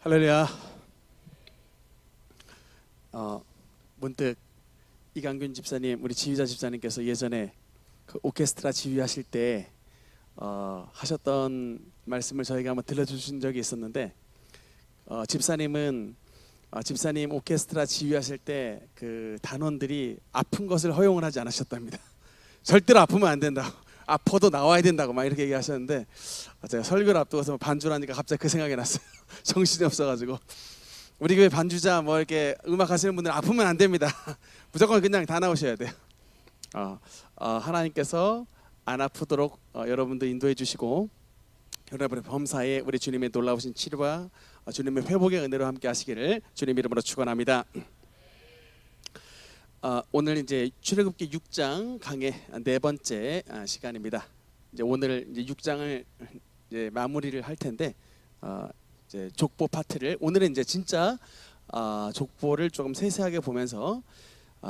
할렐루야. 문득 이강균 집사님, 우리 지휘자 집사님께서 예전에 그 오케스트라 지휘하실 때 하셨던 말씀을 저희가 한번 들려주신 적이 있었는데, 집사님 오케스트라 지휘하실 때 그 단원들이 아픈 것을 허용을 하지 않으셨답니다. 절대로 아프면 안 된다고, 아파도 나와야 된다고 막 이렇게 얘기하셨는데, 제가 설교를 앞두고서 반주를 하니까 갑자기 그 생각이 났어요. 정신이 없어가지고. 우리 교회 반주자 뭐 이렇게 음악 하시는 분들 아프면 안 됩니다. 무조건 그냥 다 나오셔야 돼요. 하나님께서 안 아프도록 여러분도 인도해 주시고, 여러분의 범사에 우리 주님의 놀라우신 치료와 주님의 회복의 은혜로 함께 하시기를 주님 이름으로 축원합니다. 오늘 이제 출애굽기 6장 강의 네 번째 시간입니다. 이제 오늘 이제 6장을 이제 마무리를 할 텐데, 이제 족보 파트를 오늘은 이제 진짜 족보를 조금 세세하게 보면서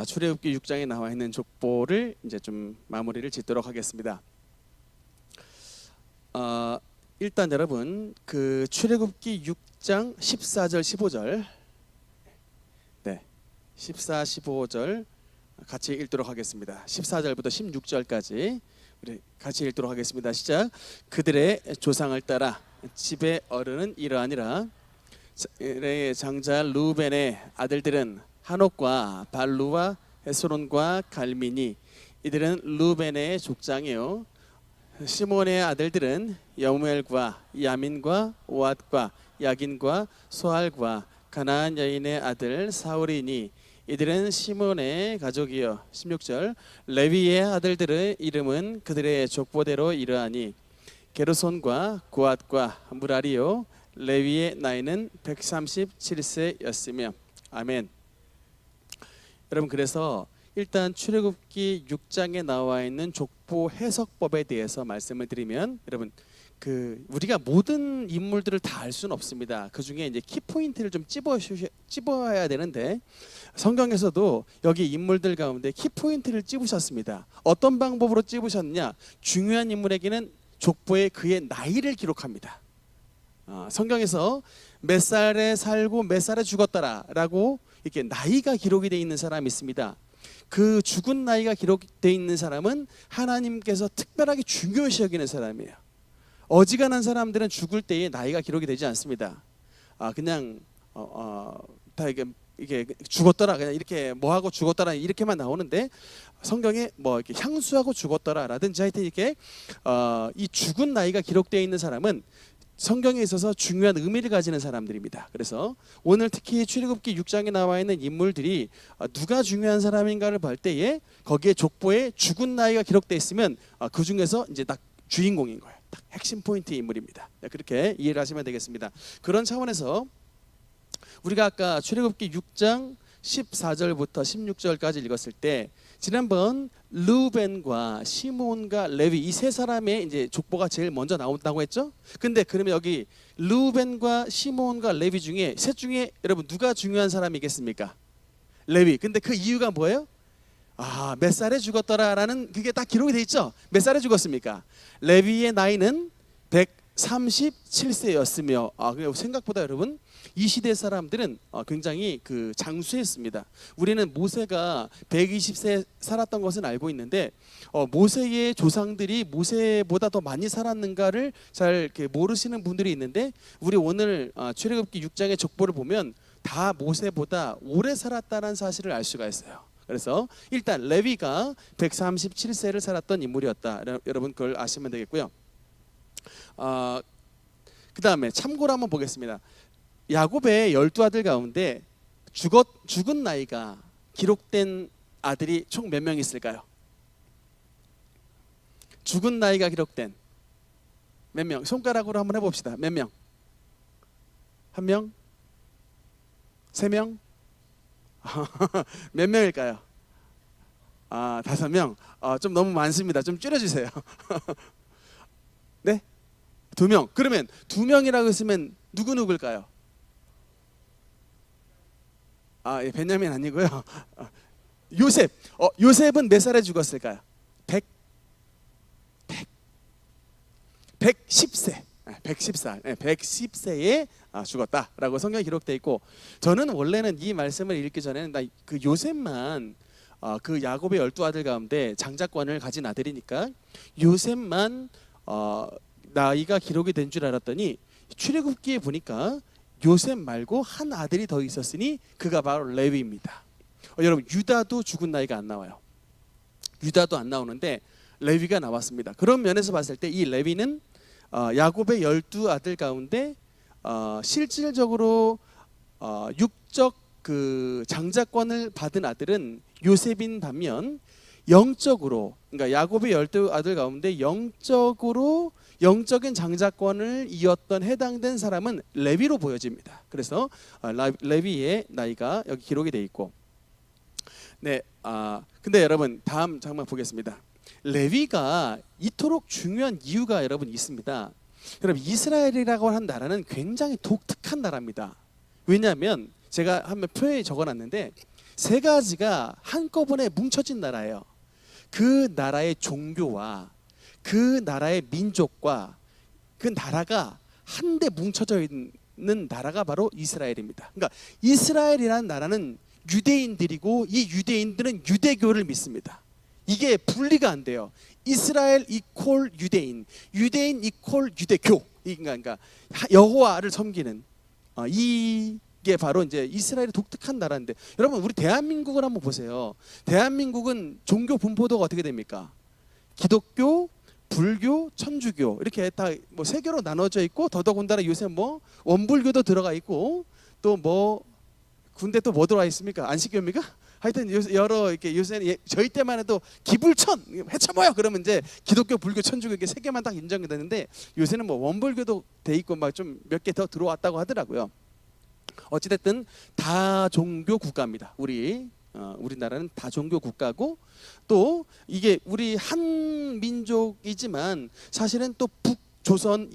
출애굽기 6장에 나와 있는 족보를 이제 좀 마무리를 짓도록 하겠습니다. 일단 여러분 그 출애굽기 6장 14절 15절 14, 15절 같이 읽도록 하겠습니다. 14절부터 16절까지 우리 같이 읽도록 하겠습니다. 시작. 그들의 조상을 따라 집의 어른은 이러하니라. 레의 장자 루벤의 아들들은 한옥과 발루와 헤스론과 갈미니, 이들은 루벤의 족장이요. 시몬의 아들들은 여무엘과 야민과 오앗과 야긴과 소알과 가나안 여인의 아들 사울이니, 이들은 시몬의 가족이요. 16절. 레위의 아들들의 이름은 그들의 족보대로 이러하니, 게르손과 고앗과 무라리요. 레위의 나이는 137세였으며. 아멘. 여러분, 그래서 일단 출애굽기 6장에 나와 있는 족보 해석법에 대해서 말씀을 드리면, 여러분 그 우리가 모든 인물들을 다 알 수는 없습니다. 그 중에 이제 키포인트를 좀 찝어야 되는데, 성경에서도 여기 인물들 가운데 키포인트를 찝으셨습니다. 어떤 방법으로 찝으셨느냐? 중요한 인물에게는 족보에 그의 나이를 기록합니다. 성경에서 몇 살에 살고 몇 살에 죽었더라라고 이렇게 나이가 기록이 되어 있는 사람이 있습니다. 그 죽은 나이가 기록되어 있는 사람은 하나님께서 특별하게 중요시 여기는 사람이에요. 어지간한 사람들은 죽을 때에 나이가 기록이 되지 않습니다. 그냥 다 이게 죽었더라, 그냥 이렇게 뭐하고 죽었더라 이렇게만 나오는데, 성경에 뭐 이렇게 향수하고 죽었더라라든지 하여튼 이렇게 이 죽은 나이가 기록되어 있는 사람은 성경에 있어서 중요한 의미를 가지는 사람들입니다. 그래서 오늘 특히 출애굽기 6장에 나와 있는 인물들이 누가 중요한 사람인가를 볼 때에 거기에 족보에 죽은 나이가 기록되어 있으면 그 중에서 이제 딱 주인공인 거예요. 딱 핵심 포인트 인물입니다. 그렇게 이해를 하시면 되겠습니다. 그런 차원에서 우리가 아까 출애굽기 6장 14절부터 16절까지 읽었을 때, 지난번 르우벤과 시몬과 레위 이 세 사람의 이제 족보가 제일 먼저 나온다고 했죠. 근데 그러면 여기 르우벤과 시몬과 레위 중에 셋 중에 여러분 누가 중요한 사람이겠습니까? 레위. 근데 그 이유가 뭐예요? 몇 살에 죽었더라라는 그게 딱 기록이 돼 있죠. 몇 살에 죽었습니까? 레위의 나이는 137세였으며, 생각보다 여러분 이 시대 사람들은 굉장히 그 장수했습니다. 우리는 모세가 120세 살았던 것은 알고 있는데, 모세의 조상들이 모세보다 더 많이 살았는가를 잘 이렇게 모르시는 분들이 있는데, 우리 오늘 출애굽기 6장의 족보를 보면 다 모세보다 오래 살았다는 사실을 알 수가 있어요. 그래서 일단 레위가 137세를 살았던 인물이었다. 여러분 그걸 아시면 되겠고요. 그 다음에 참고로 한번 보겠습니다. 야곱의 12아들 가운데 죽은 나이가 기록된 아들이 총 몇 명 있을까요? 죽은 나이가 기록된 몇 명? 손가락으로 한번 해봅시다. 몇 명? 한 명? 세 명? 몇 명일까요? 5명. 좀 너무 많습니다. 좀 줄여주세요. 네? 2명. 그러면 2명이라고 했으면 누구일까요? 베냐민 아니고요. 요셉. 요셉은 몇 살에 죽었을까요? 110세. 110살, 110세에 죽었다라고 성경에 기록되어 있고, 저는 원래는 이 말씀을 읽기 전에는 그 요셉만 그 야곱의 12아들 가운데 장자권을 가진 아들이니까 요셉만 나이가 기록이 된 줄 알았더니 출애굽기에 보니까 요셉 말고 한 아들이 더 있었으니 그가 바로 레위입니다. 여러분, 유다도 죽은 나이가 안 나와요. 유다도 안 나오는데 레위가 나왔습니다. 그런 면에서 봤을 때 이 레위는 야곱의 12아들 가운데 실질적으로 육적 그 장자권을 받은 아들은 요셉인 반면, 영적으로, 그러니까 야곱의 12아들 가운데 영적인 장자권을 이었던 해당된 사람은 레위로 보여집니다. 그래서 레위의 나이가 여기 기록이 돼 있고, 근데 여러분, 다음 장면 보겠습니다. 레위가 이토록 중요한 이유가 여러분 있습니다. 여러분, 이스라엘이라고 하는 나라는 굉장히 독특한 나라입니다. 왜냐하면 제가 한번 표에 적어놨는데 3가지가 한꺼번에 뭉쳐진 나라예요. 그 나라의 종교와 그 나라의 민족과 그 나라가 한데 뭉쳐져 있는 나라가 바로 이스라엘입니다. 그러니까 이스라엘이라는 나라는 유대인들이고, 이 유대인들은 유대교를 믿습니다. 이게 분리가 안 돼요. 이스라엘 이퀄 유대인, 유대인 이퀄 유대교. 그러니까 여호와를 섬기는 이게 바로 이제 이스라엘의 독특한 나라인데, 여러분, 우리 대한민국을 한번 보세요. 대한민국은 종교 분포도가 어떻게 됩니까? 기독교, 불교, 천주교 이렇게 다 뭐 3개로 나눠져 있고, 더더군다나 요새 뭐 원불교도 들어가 있고, 또 뭐 군대 또 뭐 들어와 있습니까? 안식교입니까? 하여튼 여러 이렇게 요새는 저희 때만 해도 기불천 해쳐 모여 그러면 이제 기독교, 불교, 천주교 이렇게 3개만 딱 인정이 되는데, 요새는 뭐 원불교도 돼 있고 막 좀 몇 개 더 들어왔다고 하더라고요. 어찌됐든 다종교 국가입니다. 우리나라는 다종교 국가고, 또 이게 우리 한 민족이지만 사실은 또 북조선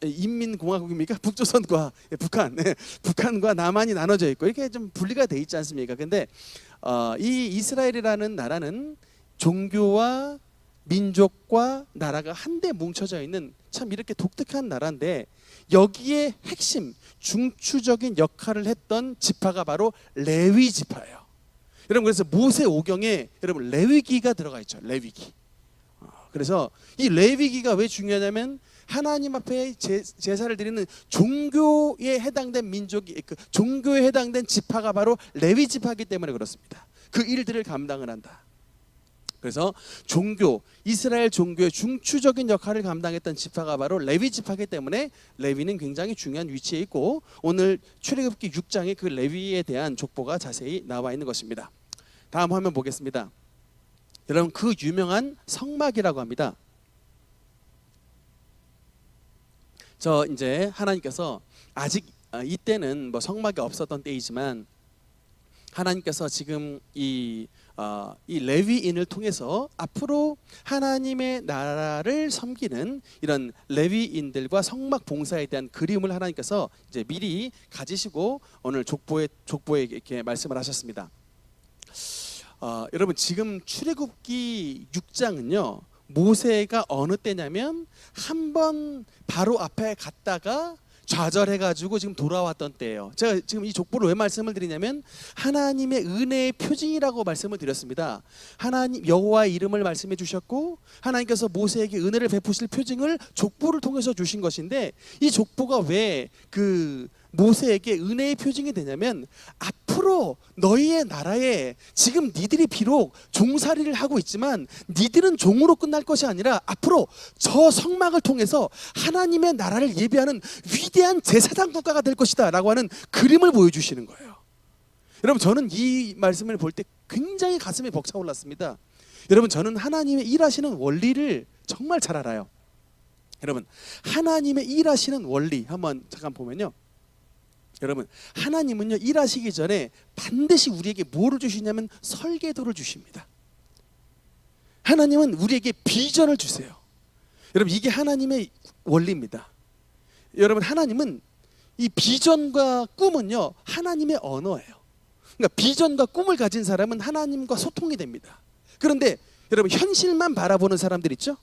인민공화국입니까? 북조선과 북한과 남한이 나눠져 있고 이렇게 좀 분리가 돼 있지 않습니까? 근데 이 이스라엘이라는 나라는 종교와 민족과 나라가 한데 뭉쳐져 있는 참 이렇게 독특한 나라인데, 여기에 핵심 중추적인 역할을 했던 지파가 바로 레위 지파예요. 여러분, 그래서 모세오경에 여러분 레위기가 들어가 있죠. 레위기. 그래서 이 레위기가 왜 중요하냐면, 하나님 앞에 제사를 드리는 종교에 해당된 민족이, 그 종교에 해당된 지파가 바로 레위 지파이기 때문에 그렇습니다. 그 일들을 감당을 한다. 그래서 이스라엘 종교의 중추적인 역할을 감당했던 지파가 바로 레위 지파이기 때문에 레위는 굉장히 중요한 위치에 있고, 오늘 출애굽기 6장에 그 레위에 대한 족보가 자세히 나와 있는 것입니다. 다음 화면 보겠습니다. 여러분, 그 유명한 성막이라고 합니다. 이제 하나님께서 아직 이때는 뭐 성막이 없었던 때이지만, 하나님께서 지금 이 레위인을 통해서 앞으로 하나님의 나라를 섬기는 이런 레위인들과 성막 봉사에 대한 그림을 하나님께서 이제 미리 가지시고 오늘 족보에 이렇게 말씀을 하셨습니다. 여러분, 지금 출애굽기 6장은요 모세가 어느 때냐면 한 번 바로 앞에 갔다가 좌절해가지고 지금 돌아왔던 때예요. 제가 지금 이 족보를 왜 말씀을 드리냐면, 하나님의 은혜의 표징이라고 말씀을 드렸습니다. 하나님 여호와의 이름을 말씀해 주셨고, 하나님께서 모세에게 은혜를 베푸실 표징을 족보를 통해서 주신 것인데, 이 족보가 왜 그 모세에게 은혜의 표징이 되냐면, 앞으로 너희의 나라에 지금 니들이 비록 종살이를 하고 있지만 니들은 종으로 끝날 것이 아니라 앞으로 저 성막을 통해서 하나님의 나라를 예비하는 위대한 제사장 국가가 될 것이다 라고 하는 그림을 보여주시는 거예요. 여러분, 저는 이 말씀을 볼 때 굉장히 가슴이 벅차올랐습니다. 여러분, 저는 하나님의 일하시는 원리를 정말 잘 알아요. 여러분, 하나님의 일하시는 원리 한번 잠깐 보면요, 여러분, 하나님은요 일하시기 전에 반드시 우리에게 뭐를 주시냐면 설계도를 주십니다. 하나님은 우리에게 비전을 주세요. 여러분, 이게 하나님의 원리입니다. 여러분, 하나님은 이 비전과 꿈은요 하나님의 언어예요. 그러니까 비전과 꿈을 가진 사람은 하나님과 소통이 됩니다. 그런데 여러분, 현실만 바라보는 사람들 있죠?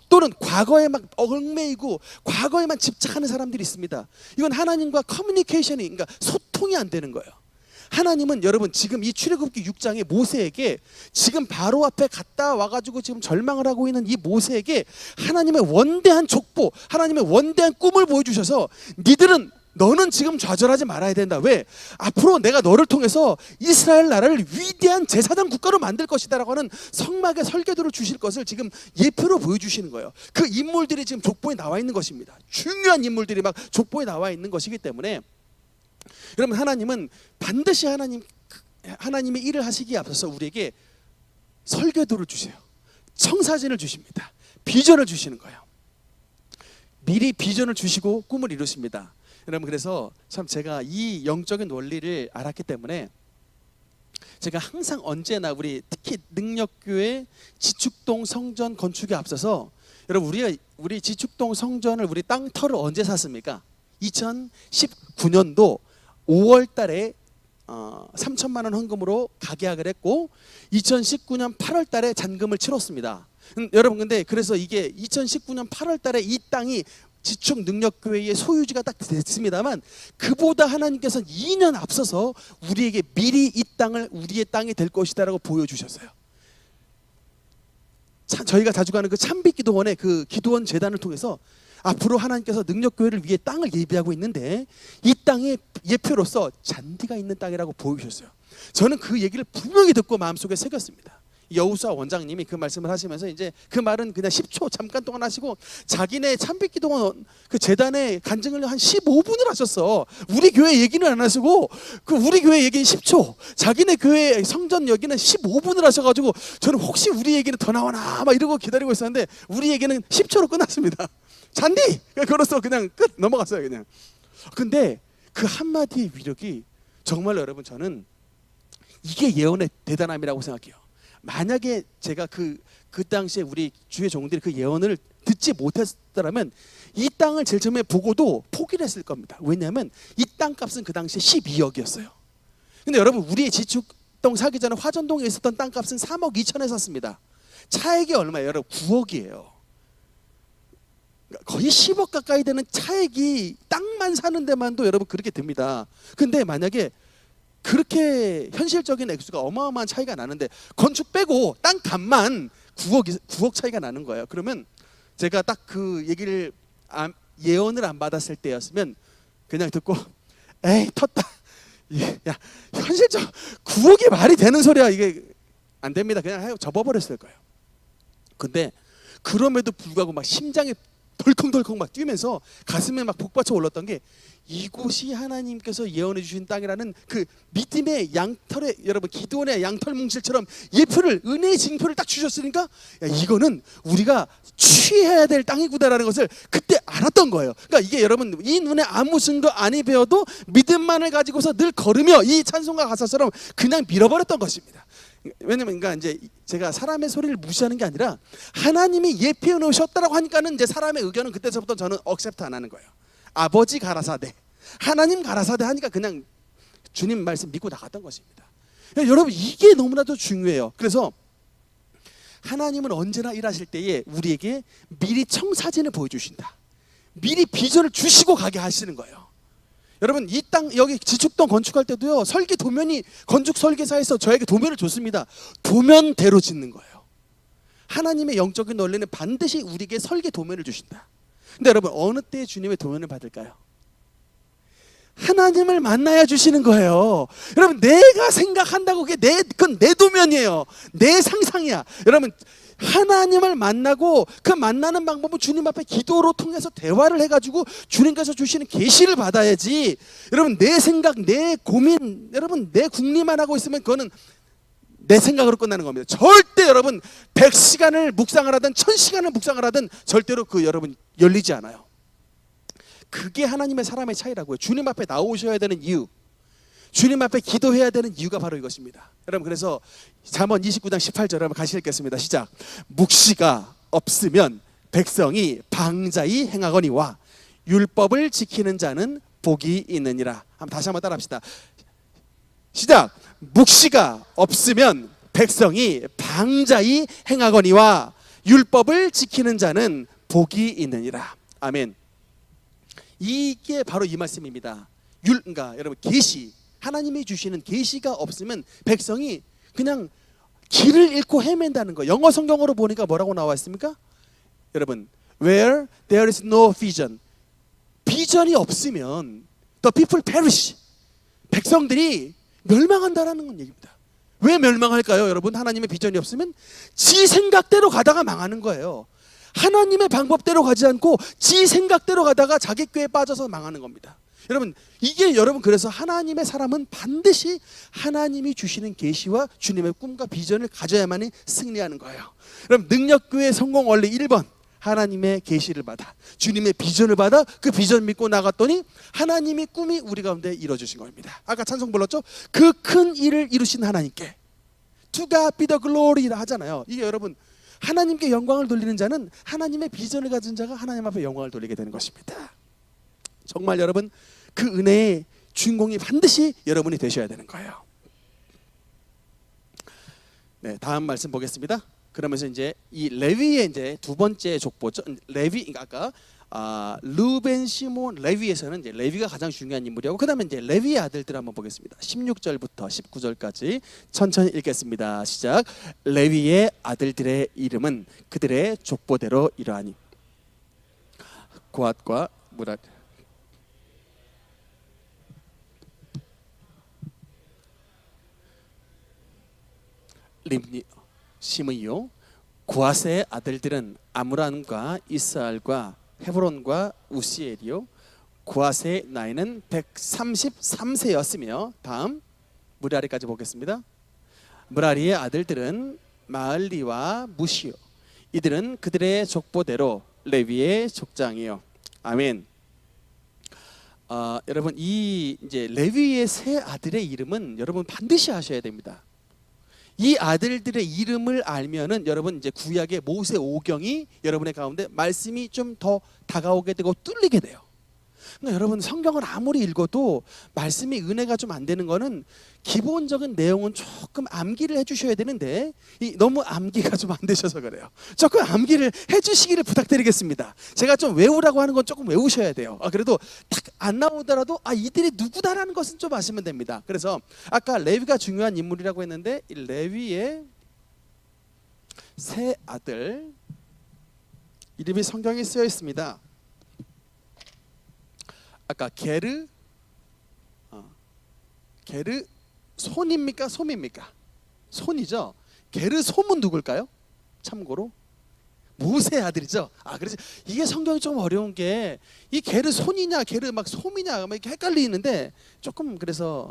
또는 과거에 막 얽매이고 과거에만 집착하는 사람들이 있습니다. 이건 하나님과 커뮤니케이션이, 그러니까 소통이 안 되는 거예요. 하나님은 여러분 지금 이 출애굽기 6장의 모세에게 지금 바로 앞에 갔다 와가지고 지금 절망을 하고 있는 이 모세에게 하나님의 원대한 족보, 하나님의 원대한 꿈을 보여주셔서 너는 지금 좌절하지 말아야 된다. 왜? 앞으로 내가 너를 통해서 이스라엘 나라를 위대한 제사장 국가로 만들 것이다 라고 하는 성막의 설계도를 주실 것을 지금 예표로 보여주시는 거예요. 그 인물들이 지금 족보에 나와 있는 것입니다. 중요한 인물들이 막 족보에 나와 있는 것이기 때문에 여러분, 하나님은 반드시 하나님의 일을 하시기에 앞서서 우리에게 설계도를 주세요. 청사진을 주십니다. 비전을 주시는 거예요. 미리 비전을 주시고 꿈을 이루십니다. 여러분, 그래서 참 제가 이 영적인 원리를 알았기 때문에 제가 항상 언제나 특히 능력교회 지축동 성전 건축에 앞서서 여러분, 우리 지축동 성전을 우리 땅터를 언제 샀습니까? 2019년도 5월 달에 3천만 원 헌금으로 가계약을 했고 2019년 8월 달에 잔금을 치렀습니다. 여러분, 근데 그래서 이게 2019년 8월 달에 이 땅이 지축 능력교회의 소유지가 딱 됐습니다만, 그보다 하나님께서 2년 앞서서 우리에게 미리 이 땅을 우리의 땅이 될 것이다라고 보여주셨어요. 저희가 자주 가는 그 참빛기도원의 그 기도원 재단을 통해서 앞으로 하나님께서 능력교회를 위해 땅을 예비하고 있는데 이 땅의 예표로서 잔디가 있는 땅이라고 보여주셨어요. 저는 그 얘기를 분명히 듣고 마음속에 새겼습니다. 여우수아 원장님이 그 말씀을 하시면서 이제 그 말은 그냥 10초 잠깐 동안 하시고 자기네 참빛기도원 그 재단에 간증을 한 15분을 하셨어. 우리 교회 얘기는 안 하시고 그 우리 교회 얘기는 10초, 자기네 교회 성전 얘기는 15분을 하셔가지고 저는 혹시 우리 얘기는 더 나오나 막 이러고 기다리고 있었는데 우리 얘기는 10초로 끝났습니다. 잔디! 걸어서 그냥 끝 넘어갔어요 그냥. 근데 그 한마디의 위력이 정말 여러분, 저는 이게 예언의 대단함이라고 생각해요. 만약에 제가 그 당시에 우리 주의 종들이 그 예언을 듣지 못했더라면 이 땅을 제일 처음에 보고도 포기를 했을 겁니다. 왜냐하면 이 땅값은 그 당시에 12억이었어요. 근데 여러분, 우리의 지축동 사기 전에 화전동에 있었던 땅값은 3억 2천에 샀습니다. 차액이 얼마예요? 여러분, 9억이에요. 거의 10억 가까이 되는 차액이 땅만 사는 데만도 여러분 그렇게 됩니다. 근데 만약에 그렇게 현실적인 액수가 어마어마한 차이가 나는데 건축 빼고 땅값만 9억 차이가 나는 거예요. 그러면 제가 딱 그 얘기를 예언을 안 받았을 때였으면 그냥 듣고 에이 텄다. 야, 현실적 9억이 말이 되는 소리야. 이게 안 됩니다. 그냥 접어버렸을 거예요. 근데 그럼에도 불구하고 막 심장이 덜컹덜컹 막 뛰면서 가슴에 막 복받쳐 올랐던 게 이곳이 하나님께서 예언해 주신 땅이라는 그 믿음의 양털에, 여러분 기도원의 양털 뭉실처럼 예표를, 은혜의 징표를 딱 주셨으니까 야, 이거는 우리가 취해야 될 땅이구나라는 것을 그때 알았던 거예요. 그러니까 이게 여러분, 이 눈에 아무 증거 아니 배워도 믿음만을 가지고서 늘 걸으며 이 찬송가 가사처럼 그냥 밀어버렸던 것입니다. 왜냐면 그러니까 이제 제가 사람의 소리를 무시하는 게 아니라 하나님이 예표해 놓으셨다라고 하니까는 이제 사람의 의견은 그때서부터 저는 억셉트 안 하는 거예요. 아버지 가라사대, 하나님 가라사대 하니까 그냥 주님 말씀 믿고 나갔던 것입니다. 여러분, 이게 너무나도 중요해요. 그래서 하나님은 언제나 일하실 때에 우리에게 미리 청사진을 보여주신다. 미리 비전을 주시고 가게 하시는 거예요. 여러분, 이 땅 여기 지축동 건축할 때도요, 설계 도면이 건축 설계사에서 저에게 도면을 줬습니다. 도면대로 짓는 거예요. 하나님의 영적인 원리는 반드시 우리에게 설계 도면을 주신다. 근데 여러분, 어느 때 주님의 도면을 받을까요? 하나님을 만나야 주시는 거예요. 여러분, 내가 생각한다고 그건 내 도면이에요. 내 상상이야. 여러분, 하나님을 만나고 그 만나는 방법은 주님 앞에 기도로 통해서 대화를 해가지고 주님께서 주시는 계시를 받아야지. 여러분, 내 생각, 내 고민, 여러분 내 궁리만 하고 있으면 그거는 내 생각으로 끝나는 겁니다. 절대 여러분 100시간을 묵상을 하든 1000시간을 묵상을 하든 절대로 여러분 열리지 않아요. 그게 하나님의 사람의 차이라고요. 주님 앞에 나오셔야 되는 이유, 주님 앞에 기도해야 되는 이유가 바로 이것입니다. 여러분, 그래서 잠언 29장 18절 여러분 같이 읽겠습니다. 시작. 묵시가 없으면 백성이 방자히 행하거니와 율법을 지키는 자는 복이 있느니라. 다시 한번 따라합시다. 시작. 묵시가 없으면 백성이 방자히 행하거니와 율법을 지키는 자는 복이 있느니라. 아멘. 이게 바로 이 말씀입니다. 그러니까 여러분 계시, 하나님이 주시는 계시가 없으면 백성이 그냥 길을 잃고 헤맨다는 거. 영어 성경으로 보니까 뭐라고 나와 있습니까? 여러분, where there is no vision, 비전이 없으면 the people perish, 백성들이 멸망한다라는 건 얘기입니다. 왜 멸망할까요? 여러분, 하나님의 비전이 없으면 지 생각대로 가다가 망하는 거예요. 하나님의 방법대로 가지 않고 지 생각대로 가다가 자기 꾀에 빠져서 망하는 겁니다. 여러분, 이게 여러분, 그래서 하나님의 사람은 반드시 하나님이 주시는 계시와 주님의 꿈과 비전을 가져야만이 승리하는 거예요. 여러분, 능력교회 성공 원리 1번, 하나님의 계시를 받아 주님의 비전을 받아 그 비전 믿고 나갔더니 하나님의 꿈이 우리 가운데 이루어지신 겁니다. 아까 찬송 불렀죠? 그 큰 일을 이루신 하나님께 To God be the glory라 하잖아요. 이게 여러분, 하나님께 영광을 돌리는 자는 하나님의 비전을 가진 자가 하나님 앞에 영광을 돌리게 되는 것입니다. 정말 여러분, 그 은혜의 주인공이 반드시 여러분이 되셔야 되는 거예요. 네, 다음 말씀 보겠습니다. 그러면서 이제 이 레위의 이제 두 번째 족보죠. 레위, 그러니까 아까 루벤, 시몬, 레위에서는 이제 레위가 가장 중요한 인물이고, 그다음에 이제 레위의 아들들 한번 보겠습니다. 16절부터 19절까지 천천히 읽겠습니다. 시작. 레위의 아들들의 이름은 그들의 족보대로 이러하니 고핫과 무랄, 림니, 시므이요. 고핫의 아들들은 아므람과 이스알과 헤브론과 우시엘이요. 고핫의 나이는 133세였으며 다음 무라리까지 보겠습니다. 무라리의 아들들은 마을리와 무시요. 이들은 그들의 족보대로 레위의 족장이요. 아멘. 여러분, 이 이제 레위의 세 아들의 이름은 여러분 반드시 아셔야 됩니다. 이 아들들의 이름을 알면은 여러분 이제 구약의 모세 오경이 여러분의 가운데 말씀이 좀 더 다가오게 되고 뚫리게 돼요. 그러니까 여러분, 성경을 아무리 읽어도 말씀이 은혜가 좀 안 되는 거는 기본적인 내용은 조금 암기를 해주셔야 되는데 너무 암기가 좀 안 되셔서 그래요. 조금 암기를 해주시기를 부탁드리겠습니다. 제가 좀 외우라고 하는 건 조금 외우셔야 돼요. 그래도 딱 안 나오더라도 이들이 누구다라는 것은 좀 아시면 됩니다. 그래서 아까 레위가 중요한 인물이라고 했는데 이 레위의 세 아들 이름이 성경에 쓰여 있습니다. 아까 게르 손입니까? 솜입니까? 손이죠. 게르 솜은 누굴까요? 참고로 모세 아들이죠. 그래서 이게 성경이 좀 어려운 게 이 게르 손이냐 게르 막 솜이냐 막 이렇게 헷갈리는데 조금 그래서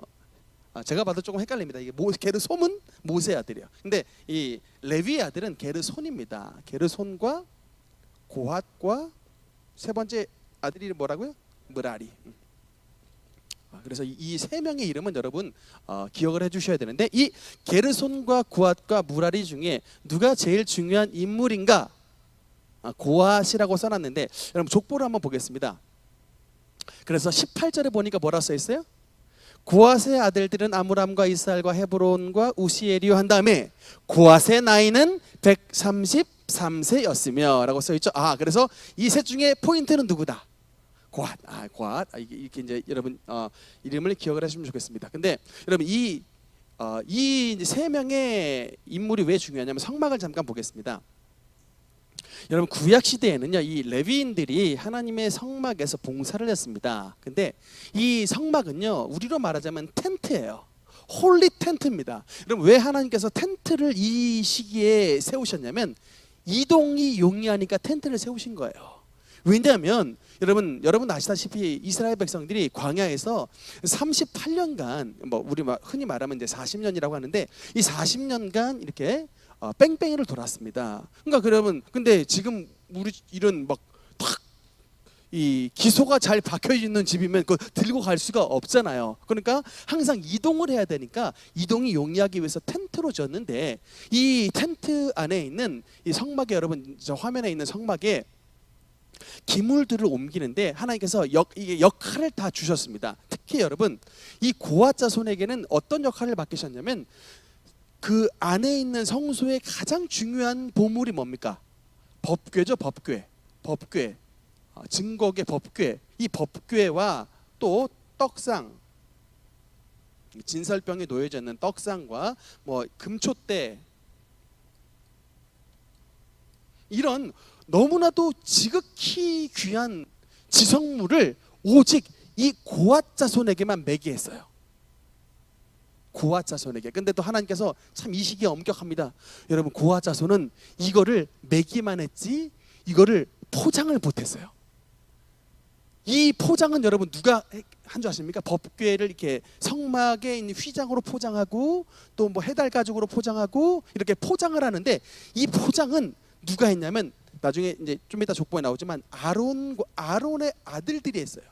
제가 봐도 조금 헷갈립니다. 이게 게르 솜은 모세 아들이에요. 근데 이 레위의 아들은 게르 손입니다. 게르 손과 고핫과 세 번째 아들이 뭐라고요? 무라리. 그래서 이 세 명의 이름은 여러분 기억을 해주셔야 되는데 이 게르손과 고핫과 무라리 중에 누가 제일 중요한 인물인가? 고핫이라고 써놨는데 여러분 족보를 한번 보겠습니다. 그래서 18절에 보니까 뭐라 써 있어요? 고핫의 아들들은 아므람과 이스알과 헤브론과 우시엘이요 한 다음에 고핫의 나이는 133세였으며 라고 써 있죠. 그래서 이 셋 중에 포인트는 누구다? 고핫. 고핫. 이렇게 이제 여러분 이름을 기억을 하시면 좋겠습니다. 근데 여러분 이 세 명의 인물이 왜 중요하냐면 성막을 잠깐 보겠습니다. 여러분 구약 시대에는요 이 레위인들이 하나님의 성막에서 봉사를 했습니다. 근데 이 성막은요 우리로 말하자면 텐트예요. 홀리 텐트입니다. 여러분 왜 하나님께서 텐트를 이 시기에 세우셨냐면 이동이 용이하니까 텐트를 세우신 거예요. 왜냐하면 여러분 아시다시피 이스라엘 백성들이 광야에서 38년간 우리 흔히 말하면 이제 40년이라고 하는데 이 40년간 이렇게 뺑뺑이를 돌았습니다. 그러니까 그러면 근데 지금 우리 이런 이 기소가 잘 박혀 있는 집이면 그 들고 갈 수가 없잖아요. 그러니까 항상 이동을 해야 되니까 이동이 용이하기 위해서 텐트로 졌는데 이 텐트 안에 있는 이 성막에 여러분 저 화면에 있는 성막에 기물들을 옮기는데 하나님께서 이게 역할을 다 주셨습니다. 특히 여러분 이 고핫 자손에게는 어떤 역할을 맡기셨냐면 그 안에 있는 성소의 가장 중요한 보물이 뭡니까? 법궤죠. 법궤. 증거계 법궤. 이 법궤와 또 떡상, 진설병에 놓여져 있는 떡상과 뭐 금촛대, 이런 너무나도 지극히 귀한 지성물을 오직 이 고앗 자손에게만 매기했어요. 고앗 자손에게. 근데 또 하나님께서 참 이 시기에 엄격합니다. 여러분, 고앗 자손은 이거를 매기만 했지 이거를 포장을 못했어요. 이 포장은 여러분 누가 한 줄 아십니까? 법궤를 이렇게 성막에 있는 휘장으로 포장하고 또 뭐 해달 가죽으로 포장하고 이렇게 포장을 하는데, 이 포장은 누가 했냐면 나중에 이제 좀 이따 족보에 나오지만 아론의 아들들이 했어요.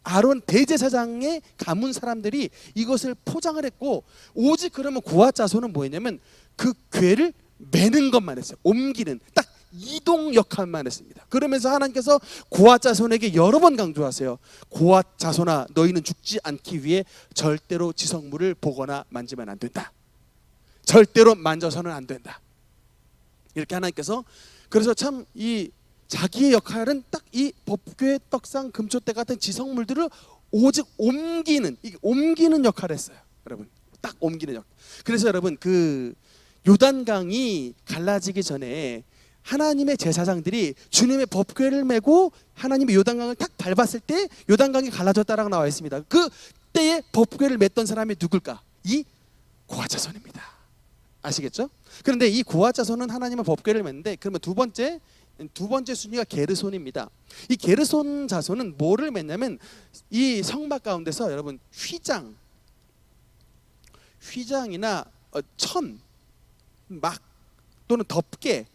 아론 대제사장의 가문 사람들이 이것을 포장을 했고, 오직 그러면 고앗 자손은 뭐 했냐면 그 궤를 매는 것만 했어요. 옮기는, 딱 이동 역할만 했습니다. 그러면서 하나님께서 고앗 자손에게 여러 번 강조하세요. 고앗 자손아, 너희는 죽지 않기 위해 절대로 지성물을 보거나 만지면 안 된다. 절대로 만져서는 안 된다. 이렇게 하나님께서, 그래서 참 이 자기의 역할은 딱 이 법궤, 떡상, 금촛대 같은 지성물들을 오직 옮기는 역할을 했어요. 여러분, 딱 옮기는 역할. 그래서 여러분, 그 요단강이 갈라지기 전에 하나님의 제사장들이 주님의 법궤를 메고 하나님의 요단강을 딱 밟았을 때 요단강이 갈라졌다라고 나와 있습니다. 그 때에 법궤를 맸던 사람이 누굴까? 이 고앗 자손입니다. 아시겠죠? 그런데 이 고앗 자손은 하나님의 법궤를 맸는데, 그러면 두 번째 순위가 게르손입니다. 이 게르손 자손은 뭐를 맸냐면 이 성막 가운데서 여러분 휘장이나 막 또는 덮개,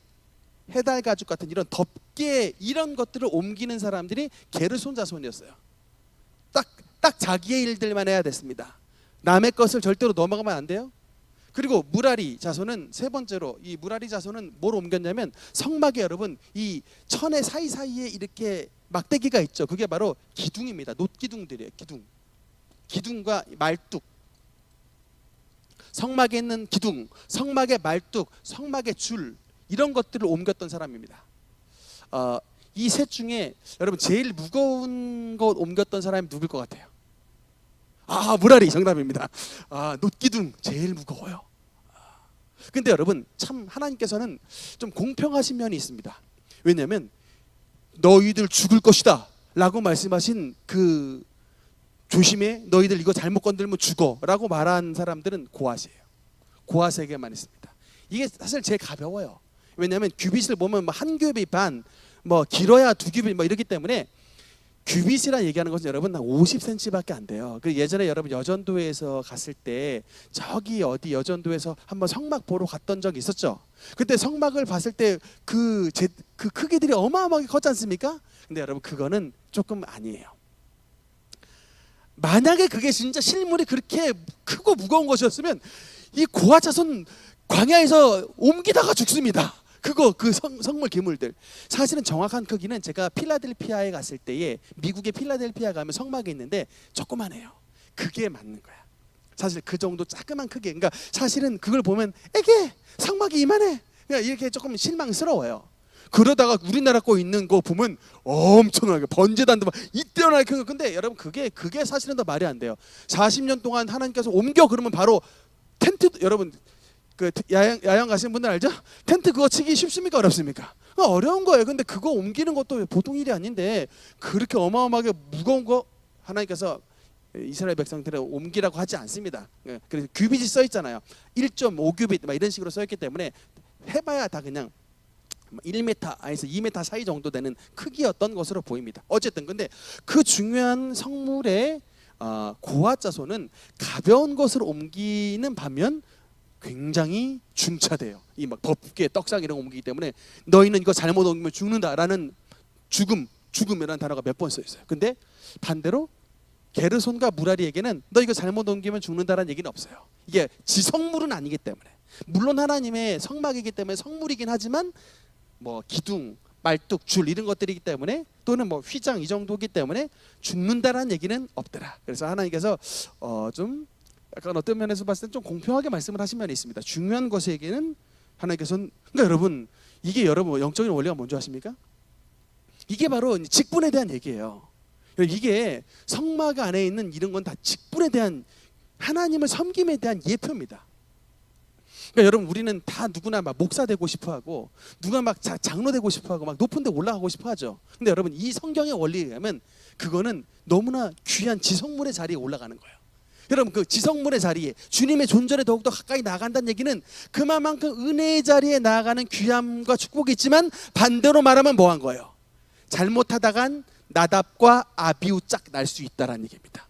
해달 가죽 같은 이런 덮개, 이런 것들을 옮기는 사람들이 게르손 자손이었어요. 딱 자기의 일들만 해야 됐습니다. 남의 것을 절대로 넘어가면 안 돼요. 그리고 무라리 자손은 세 번째로, 이 무라리 자손은 뭘 옮겼냐면 성막에 여러분 이 천의 사이사이에 이렇게 막대기가 있죠. 그게 바로 기둥입니다. 놋기둥들이에요. 기둥과 말뚝, 성막에 있는 기둥, 성막의 말뚝, 성막의 줄, 이런 것들을 옮겼던 사람입니다. 이 셋 중에 여러분 제일 무거운 것 옮겼던 사람이 누굴 것 같아요? 무라리 정답입니다. 놋기둥 제일 무거워요. 근데 여러분 참 하나님께서는 좀 공평하신 면이 있습니다. 왜냐하면 너희들 죽을 것이다 라고 말씀하신 그 조심해, 너희들 이거 잘못 건들면 죽어 라고 말한 사람들은 고앗이에요. 고앗에게만 있습니다. 이게 사실 제일 가벼워요. 왜냐하면 규빗을 보면 한 규빗 반, 뭐 길어야 두 규빗 뭐 이렇기 때문에, 규빗이라 얘기하는 것은 여러분 한 50cm밖에 안 돼요. 그 예전에 여러분 여전도에서 갔을 때 저기 어디 여전도에서 한번 성막 보러 갔던 적이 있었죠. 그때 성막을 봤을 때 그 크기들이 어마어마하게 컸지 않습니까? 근데 여러분 그거는 조금 아니에요. 만약에 그게 진짜 실물이 그렇게 크고 무거운 것이었으면 이 고앗 자손 광야에서 옮기다가 죽습니다. 그 성물 기물들. 사실은 정확한 크기는 제가 필라델피아에 갔을 때에, 미국의 필라델피아 가면 성막이 있는데 조그만해요. 그게 맞는 거야. 사실 그 정도 자그만 크기. 그러니까 사실은 그걸 보면 에게 성막이 이만해, 그냥 이렇게 조금 실망스러워요. 그러다가 우리나라 거 있는 거 보면 엄청나게 번제단도 막 이때나 큰 거. 근데 여러분 그게 사실은 더 말이 안 돼요. 40년 동안 하나님께서 옮겨 그러면 바로 텐트, 여러분 그 야영 가시는 분들 알죠? 텐트 그거 치기 쉽습니까 어렵습니까? 어려운 거예요. 근데 그거 옮기는 것도 보통 일이 아닌데 그렇게 어마어마하게 무거운 거 하나님께서 이스라엘 백성들을 옮기라고 하지 않습니다. 그래서 규빗이 써 있잖아요. 1.5규빗 막 이런 식으로 써 있기 때문에 해봐야 다 그냥 1m 아니서 2m 사이 정도 되는 크기였던 것으로 보입니다. 어쨌든 근데 그 중요한 성물의 고앗 자손은 가벼운 것을 옮기는 반면 굉장히 중차대요. 이 막 법궤, 떡상 이런 거 옮기기 때문에 너희는 이거 잘못 옮기면 죽는다라는 죽음이라는 단어가 몇 번 써 있어요. 근데 반대로 게르손과 무라리에게는 너 이거 잘못 옮기면 죽는다라는 얘기는 없어요. 이게 지성물은 아니기 때문에, 물론 하나님의 성막이기 때문에 성물이긴 하지만 뭐 기둥, 말뚝, 줄 이런 것들이기 때문에, 또는 뭐 휘장 이 정도이기 때문에 죽는다라는 얘기는 없더라. 그래서 하나님께서 좀 약간 어떤 면에서 봤을 때 좀 공평하게 말씀을 하신 면이 있습니다. 중요한 것에게는 하나님께서는, 그러니까 여러분 이게 여러분 영적인 원리가 뭔지 아십니까? 이게 바로 직분에 대한 얘기예요. 이게 성막 안에 있는 이런 건 다 직분에 대한, 하나님을 섬김에 대한 예표입니다. 그러니까 여러분 우리는 다 누구나 막 목사 되고 싶어하고 누가 막 장로 되고 싶어하고 막 높은 데 올라가고 싶어하죠. 근데 여러분 이 성경의 원리에 의하면 그거는 너무나 귀한 지성물의 자리에 올라가는 거예요. 여러분 그 지성물의 자리에 주님의 존재에 더욱더 가까이 나아간다는 얘기는 그만큼 은혜의 자리에 나아가는 귀함과 축복이 있지만 반대로 말하면 뭐한 거예요? 잘못하다간 나답과 아비우 짝 날 수 있다라는 얘기입니다.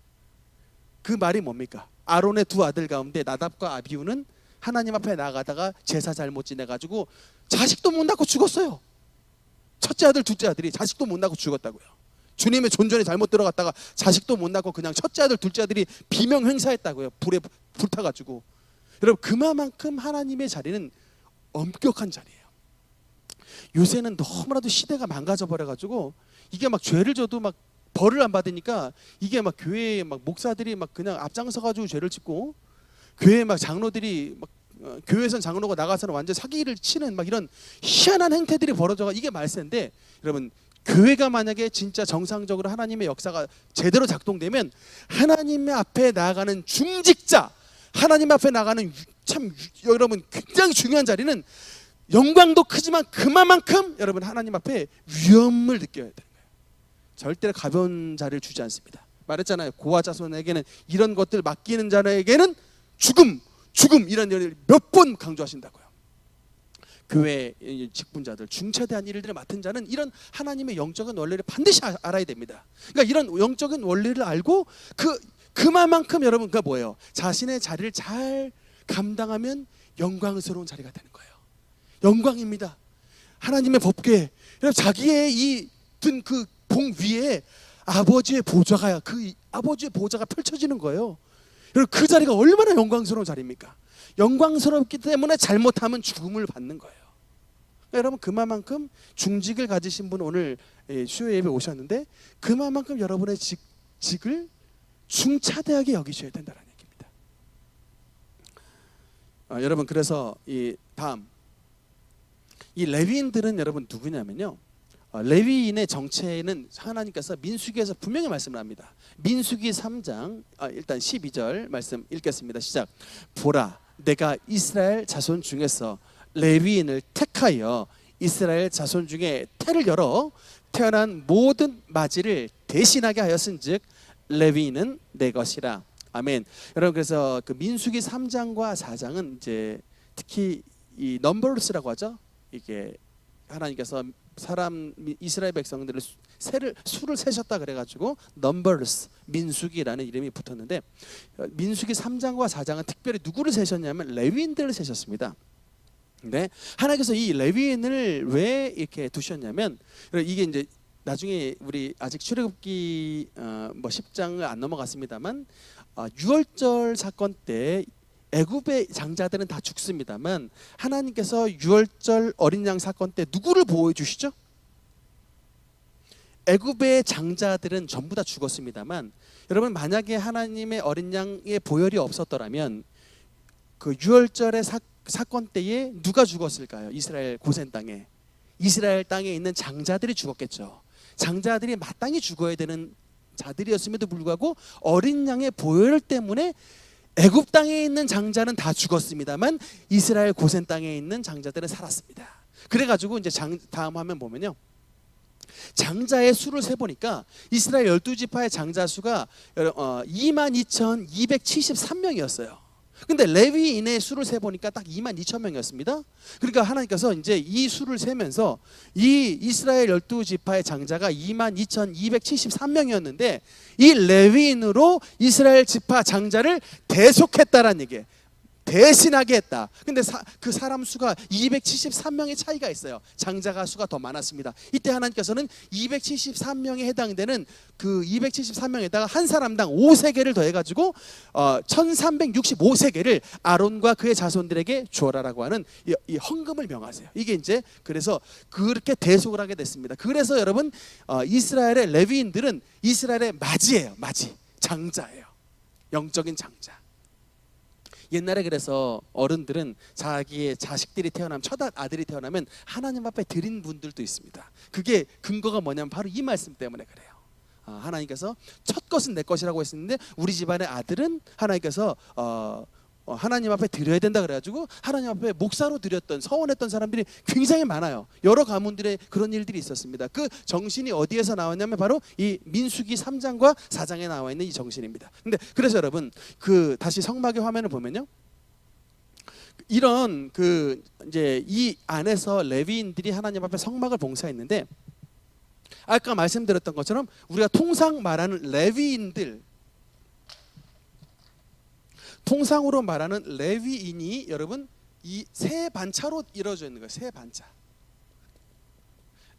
그 말이 뭡니까? 아론의 두 아들 가운데 나답과 아비우는 하나님 앞에 나가다가 제사 잘못 지내가지고 자식도 못 낳고 죽었어요. 첫째 아들 둘째 아들이 자식도 못 낳고 죽었다고요. 주님의 존전에 잘못 들어갔다가 자식도 못 낳고 그냥 첫째 아들 둘째 아들이 비명 행사했다고요. 불에 불타가지고. 여러분 그만큼 하나님의 자리는 엄격한 자리예요. 요새는 너무나도 시대가 망가져 버려가지고 이게 막 죄를 져도 막 벌을 안 받으니까 이게 막 교회에 막 목사들이 막 그냥 앞장서가지고 죄를 짓고 교회 막 장로들이 막 교회에선 장로가 나가서는 완전 사기를 치는 막 이런 희한한 행태들이 벌어져가 이게 말세인데 여러분 교회가 만약에 진짜 정상적으로 하나님의 역사가 제대로 작동되면 하나님의 앞에 나아가는 중직자, 하나님 앞에 나가는 참 여러분 굉장히 중요한 자리는 영광도 크지만 그만큼 여러분 하나님 앞에 위험을 느껴야 돼요. 절대 가벼운 자리를 주지 않습니다. 말했잖아요. 고아 자손에게는 이런 것들 맡기는 자에게는 죽음 이런 일을 몇 번 강조하신다고요. 교회 직분자들, 중차대한 일들을 맡은 자는 이런 하나님의 영적인 원리를 반드시 알아야 됩니다. 그러니까 이런 영적인 원리를 알고 그만큼 여러분 그가 뭐예요? 자신의 자리를 잘 감당하면 영광스러운 자리가 되는 거예요. 영광입니다. 하나님의 법궤, 자기의 이 든 그 봉 위에 아버지의 보좌가 아버지의 보좌가 펼쳐지는 거예요. 여러분 그 자리가 얼마나 영광스러운 자리입니까? 영광스럽기 때문에 잘못하면 죽음을 받는 거예요. 여러분 그만큼 중직을 가지신 분 오늘 수요 예배 오셨는데 그만큼 여러분의 직을 중차대하게 여기셔야 된다는 얘기입니다. 여러분 그래서 이 다음 이 레위인들은 여러분 누구냐면요. 레위인의 정체는 하나님께서 민수기에서 분명히 말씀을 합니다. 민수기 3장 일단 12절 말씀 읽겠습니다. 시작. 보라 내가 이스라엘 자손 중에서 레위인을 택하여 이스라엘 자손 중에 태를 열어 태어난 모든 맞이를 대신하게 하였은즉 레위인은 내 것이라. 아멘. 여러분 그래서 그 민수기 3장과 4장은 이제 특히 이 넘버스라고 하죠. 이게 하나님께서 이스라엘 백성들을 수를 세셨다 그래가지고 넘버스 민수기라는 이름이 붙었는데 민수기 3장과 4장은 특별히 누구를 세셨냐면 레위인들을 세셨습니다. 근데 하나님께서 이 레위인을 왜 이렇게 두셨냐면 이게 이제 나중에 우리 아직 출애굽기 10장을 안 넘어갔습니다만 유월절 사건 때 애굽의 장자들은 다 죽습니다만 하나님께서 유월절 어린 양 사건 때 누구를 보호해 주시죠? 애굽의 장자들은 전부 다 죽었습니다만 여러분 만약에 하나님의 어린 양의 보혈이 없었더라면 그 유월절의 사건 때에 누가 죽었을까요? 이스라엘 고센 땅에 이스라엘 땅에 있는 장자들이 죽었겠죠. 장자들이 마땅히 죽어야 되는 자들이었음에도 불구하고 어린 양의 보혈 때문에 애굽 땅에 있는 장자는 다 죽었습니다만 이스라엘 고센 땅에 있는 장자들은 살았습니다. 그래가지고 이제 다음 화면 보면요, 장자의 수를 세 보니까 이스라엘 12지파의 장자 수가 22,273명이었어요. 근데 레위인의 수를 세 보니까 딱 22,000명이었습니다. 그러니까 하나님께서 이제 이 수를 세면서 이 이스라엘 12지파의 장자가 22,273명이었는데 이 레위인으로 이스라엘 지파 장자를 대속했다라는 얘기예요. 대신하게 했다. 근데 그 사람 수가 273명의 차이가 있어요. 장자가 수가 더 많았습니다. 이때 하나님께서는 273명에 해당되는 그 273명에다가 한 사람당 5세겔을 더해가지고 1365세겔을 아론과 그의 자손들에게 주어라라고 하는 이 헌금을 명하세요. 이게 이제 그래서 그렇게 대속을 하게 됐습니다. 그래서 여러분 이스라엘의 레위인들은 이스라엘의 맞이예요. 맞이, 장자예요. 영적인 장자. 옛날에 그래서 어른들은 자기의 자식들이 태어나면 첫 아들이 태어나면 하나님 앞에 드린 분들도 있습니다. 그게 근거가 뭐냐면 바로 이 말씀 때문에 그래요. 하나님께서 첫 것은 내 것이라고 했었는데 우리 집안의 아들은 하나님께서 하나님 앞에 드려야 된다 그래가지고 하나님 앞에 목사로 드렸던 서원했던 사람들이 굉장히 많아요. 여러 가문들의 그런 일들이 있었습니다. 그 정신이 어디에서 나왔냐면 바로 이 민수기 3장과 4장에 나와 있는 이 정신입니다. 근데 그래서 여러분 그 다시 성막의 화면을 보면요, 이런 그 이제 이 안에서 레위인들이 하나님 앞에 성막을 봉사했는데, 아까 말씀드렸던 것처럼 우리가 통상 말하는 레위인들, 통상으로 말하는 레위인이 여러분 이 세 반차로 이루어져 있는 거예요. 세 반차.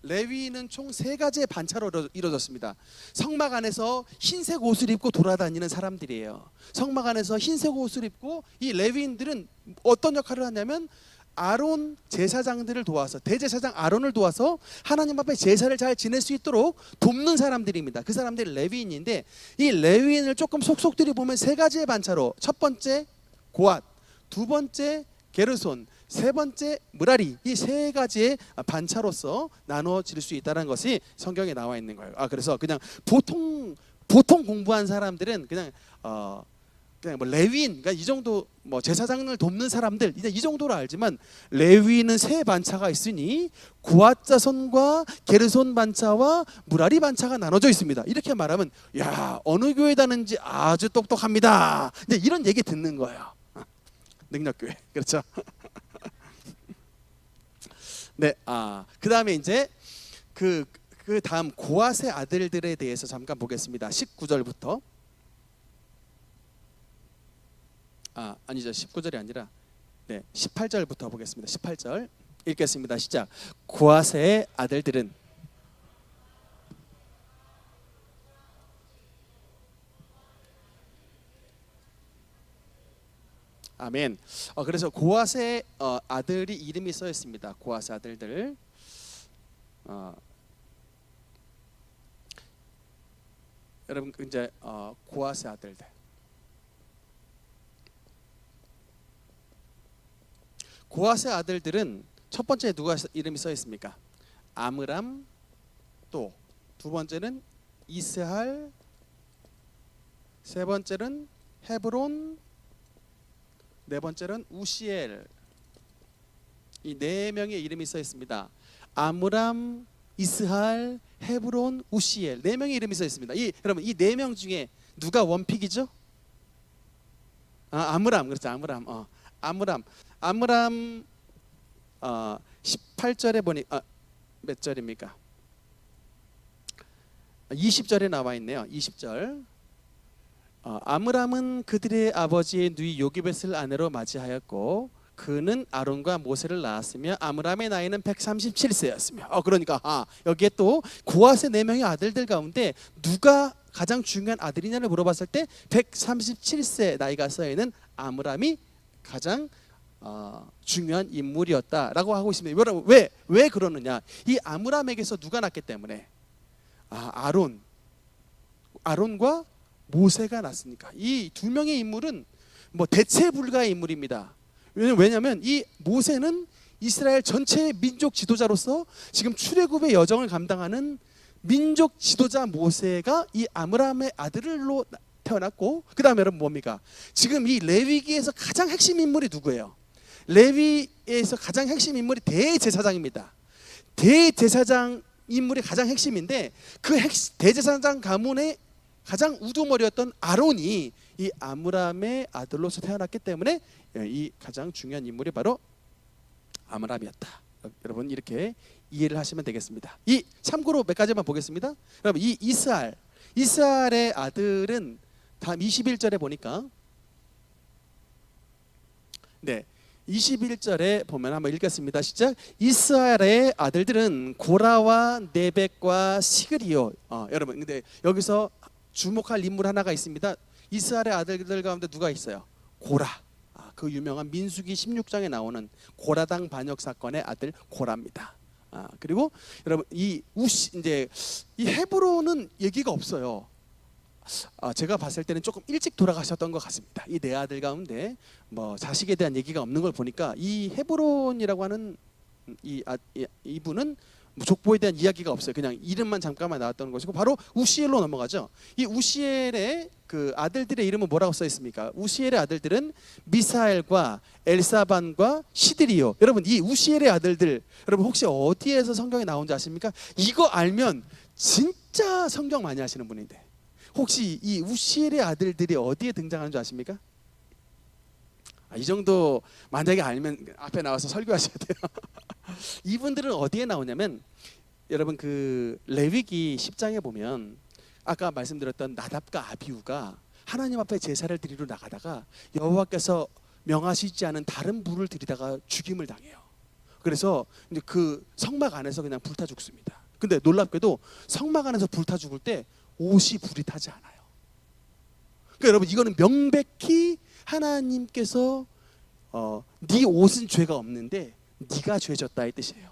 레위인은 총 세 가지의 반차로 이루어졌습니다. 성막 안에서 흰색 옷을 입고 돌아다니는 사람들이에요. 성막 안에서 흰색 옷을 입고 이 레위인들은 어떤 역할을 하냐면 아론 제사장들을 도와서, 대제사장 아론을 도와서 하나님 앞에 제사를 잘 지낼 수 있도록 돕는 사람들입니다. 그 사람들이 레위인인데, 이 레위인을 조금 속속들이 보면 세 가지의 반차로, 첫 번째 고앗, 두 번째 게르손, 세 번째 므라리, 이 세 가지의 반차로서 나누어질 수 있다는 것이 성경에 나와 있는 거예요. 그래서 그냥 보통 공부한 사람들은 그냥 뭐 레위인, 그러니까 이 정도 뭐 제사장을 돕는 사람들 이제 이 정도로 알지만, 레위인은 세 반차가 있으니 고앗 자손과 게르손 반차와 므라리 반차가 나눠져 있습니다. 이렇게 말하면 야, 어느 교회 다는지 아주 똑똑합니다. 이제 이런 얘기 듣는 거예요. 능력교회, 그렇죠? 네, 그 다음에 이제 그 다음 고앗의 아들들에 대해서 잠깐 보겠습니다. 19절부터. 아니죠. 19절이 아니라 18절부터 보겠습니다. 18절 읽겠습니다. 시작. 고앗의 아들들은 아멘. 그래서 고앗의 아들이 이름이 써 있습니다. 고앗의 아들들. 여러분 이제 고앗의 아들들. 고앗의 아들들은 첫 번째 누가 이름이 써 있습니까? 아므람, 또 두 번째는 이스할, 세 번째는 헤브론, 네 번째는 우시엘. 이 네 명의 이름이 써 있습니다. 아므람, 이스할, 헤브론, 우시엘, 네 명의 이름이 써 있습니다. 여러분 이 네 명 중에 누가 원픽이죠? 아므람, 그렇죠. 아므람 18절에 보니 몇 절입니까? 20절에 나와 있네요. 20절. 아므람은 그들의 아버지의 누이 요기벳을 아내로 맞이하였고 그는 아론과 모세를 낳았으며 아므람의 나이는 137세였으며 그러니까 여기에 또 고앗의 네 명의 아들들 가운데 누가 가장 중요한 아들이냐를 물어봤을 때 137세 나이가 쌓여있는 아므람이 가장 중요한 인물이었다라고 하고 있습니다. 여러분 왜 그러느냐? 이 아므람에게서 누가 났기 때문에 아론과 모세가 났으니까. 이 두 명의 인물은 뭐 대체 불가의 인물입니다. 왜냐하면 이 모세는 이스라엘 전체의 민족 지도자로서 지금 출애굽의 여정을 감당하는 민족 지도자 모세가 이 아므람의 아들로 태어났고, 그 다음에 여러분 뭡니까? 지금 이 레위기에서 가장 핵심 인물이 누구예요? 레위에서 가장 핵심 인물이 대제사장입니다. 대제사장 인물이 가장 핵심인데 그 대제사장 가문의 가장 우두머리였던 아론이 이 아므람의 아들로서 태어났기 때문에 이 가장 중요한 인물이 바로 아므람이었다. 여러분 이렇게 이해를 하시면 되겠습니다. 이 참고로 몇 가지만 보겠습니다. 여러분 이 이스할의 아들은 다음 21절에 보니까 21절에 보면 한번 읽겠습니다. 시작. 이스라엘의 아들들은 고라와 네벡과 시그리요. 여러분 근데 여기서 주목할 인물 하나가 있습니다. 이스라엘의 아들들 가운데 누가 있어요? 고라. 그 유명한 민수기 16장에 나오는 고라당 반역 사건의 아들 고라입니다. 그리고 여러분 이제 이 헤브론은 얘기가 없어요. 제가 봤을 때는 조금 일찍 돌아가셨던 것 같습니다. 이 네 아들 가운데 뭐 자식에 대한 얘기가 없는 걸 보니까 이 헤브론이라고 하는 이분은 족보에 대한 이야기가 없어요. 그냥 이름만 잠깐만 나왔던 것이고 바로 우시엘로 넘어가죠. 이 우시엘의 그 아들들의 이름은 뭐라고 써 있습니까? 우시엘의 아들들은 미사엘과 엘사반과 시드리오. 여러분 이 우시엘의 아들들 여러분 혹시 어디에서 성경에 나온지 아십니까? 이거 알면 진짜 성경 많이 하시는 분인데 혹시 이 우시엘의 아들들이 어디에 등장하는 줄 아십니까? 이 정도 만약에 알면 앞에 나와서 설교하셔야 돼요. 이분들은 어디에 나오냐면 여러분 그 레위기 10장에 보면 아까 말씀드렸던 나답과 아비후가 하나님 앞에 제사를 드리러 나가다가 여호와께서 명하시지 않은 다른 불을 들이다가 죽임을 당해요. 그래서 이제 그 성막 안에서 그냥 불타 죽습니다. 근데 놀랍게도 성막 안에서 불타 죽을 때 옷이 불이 타지 않아요. 그러니까 여러분 이거는 명백히 하나님께서 네 옷은 죄가 없는데 네가 죄졌다 이 뜻이에요.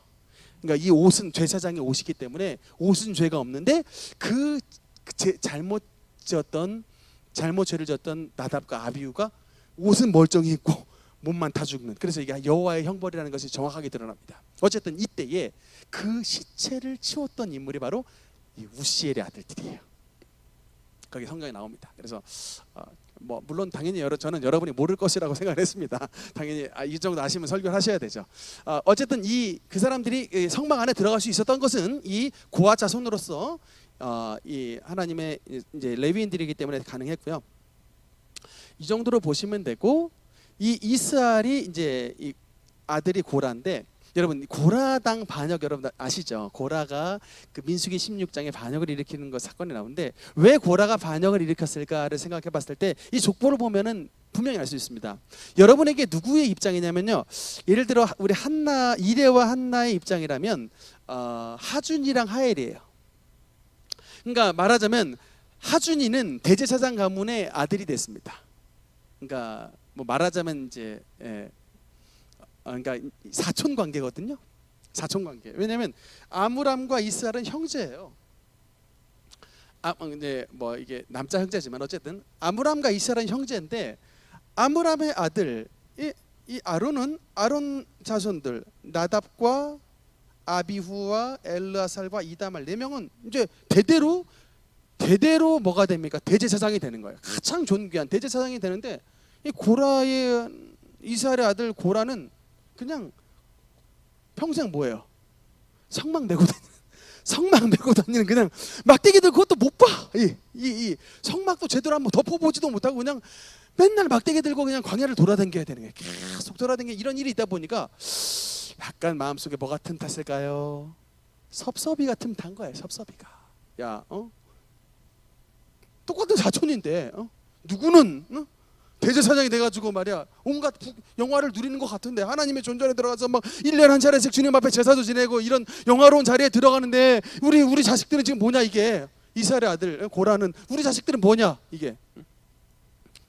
그러니까 이 옷은 제사장의 옷이기 때문에 옷은 죄가 없는데 잘못 죄를 졌던 나답과 아비후가 옷은 멀쩡히 입고 몸만 타 죽는. 그래서 이게 여호와의 형벌이라는 것이 정확하게 드러납니다. 어쨌든 이때에 그 시체를 치웠던 인물이 바로 이 우시엘의 아들들이에요. 거기 성경에 나옵니다. 그래서 뭐 물론 당연히 저는 여러분이 모를 것이라고 생각을 했습니다. 당연히 이 정도 아시면 설교를 하셔야 되죠. 어쨌든 그 사람들이 성막 안에 들어갈 수 있었던 것은 이 고아 자손으로서 이 하나님의 이제 레위인들이기 때문에 가능했고요. 이 정도로 보시면 되고 이 이스라엘이 이제 이 아들이 고라인데 여러분 고라당 반역 여러분 아시죠? 고라가 그 민수기 16장에 반역을 일으키는 것 사건이 나오는데 왜 고라가 반역을 일으켰을까를 생각해 봤을 때 이 족보를 보면은 분명히 알 수 있습니다. 여러분에게 누구의 입장이냐면요. 예를 들어 우리 이레와 한나의 입장이라면 하준이랑 하엘이에요. 그러니까 말하자면 하준이는 대제사장 가문의 아들이 됐습니다. 그러니까 뭐 말하자면 이제 그러니까 사촌 관계거든요. 사촌 관계. 왜냐하면 아므람과 이스라엘은 형제예요. 근데 뭐 이게 남자 형제지만 어쨌든 아므람과 이스라엘은 형제인데 아므람의 아들 이 아론은 아론 자손들 나답과 아비후와 엘르아살과 이다말 네 명은 이제 대대로 뭐가 됩니까? 대제사장이 되는 거예요. 가장 존귀한 대제사장이 되는데 이 고라의 이스라엘의 아들 고라는 그냥 평생 뭐예요? 성막 메고 다니는 그냥 막대기들 그것도 못 봐. 이 성막도 제대로 한번 덮어보지도 못하고 그냥 맨날 막대기 들고 그냥 광야를 돌아다녀야 되는 거예요. 계속 돌아다니는 이런 일이 있다 보니까 약간 마음속에 뭐가 틈탔을까요? 섭섭이가 틈탄 거예요. 섭섭이가. 야, 똑같은 사촌인데 누구는 대제사장이 돼가지고 말이야 온갖 영화를 누리는 것 같은데 하나님의 존전에 들어가서 막 1년에 한 차례씩 주님 앞에 제사도 지내고 이런 영화로운 자리에 들어가는데 우리 자식들은 지금 뭐냐 이게 이스라엘의 아들 고라는 우리 자식들은 뭐냐 이게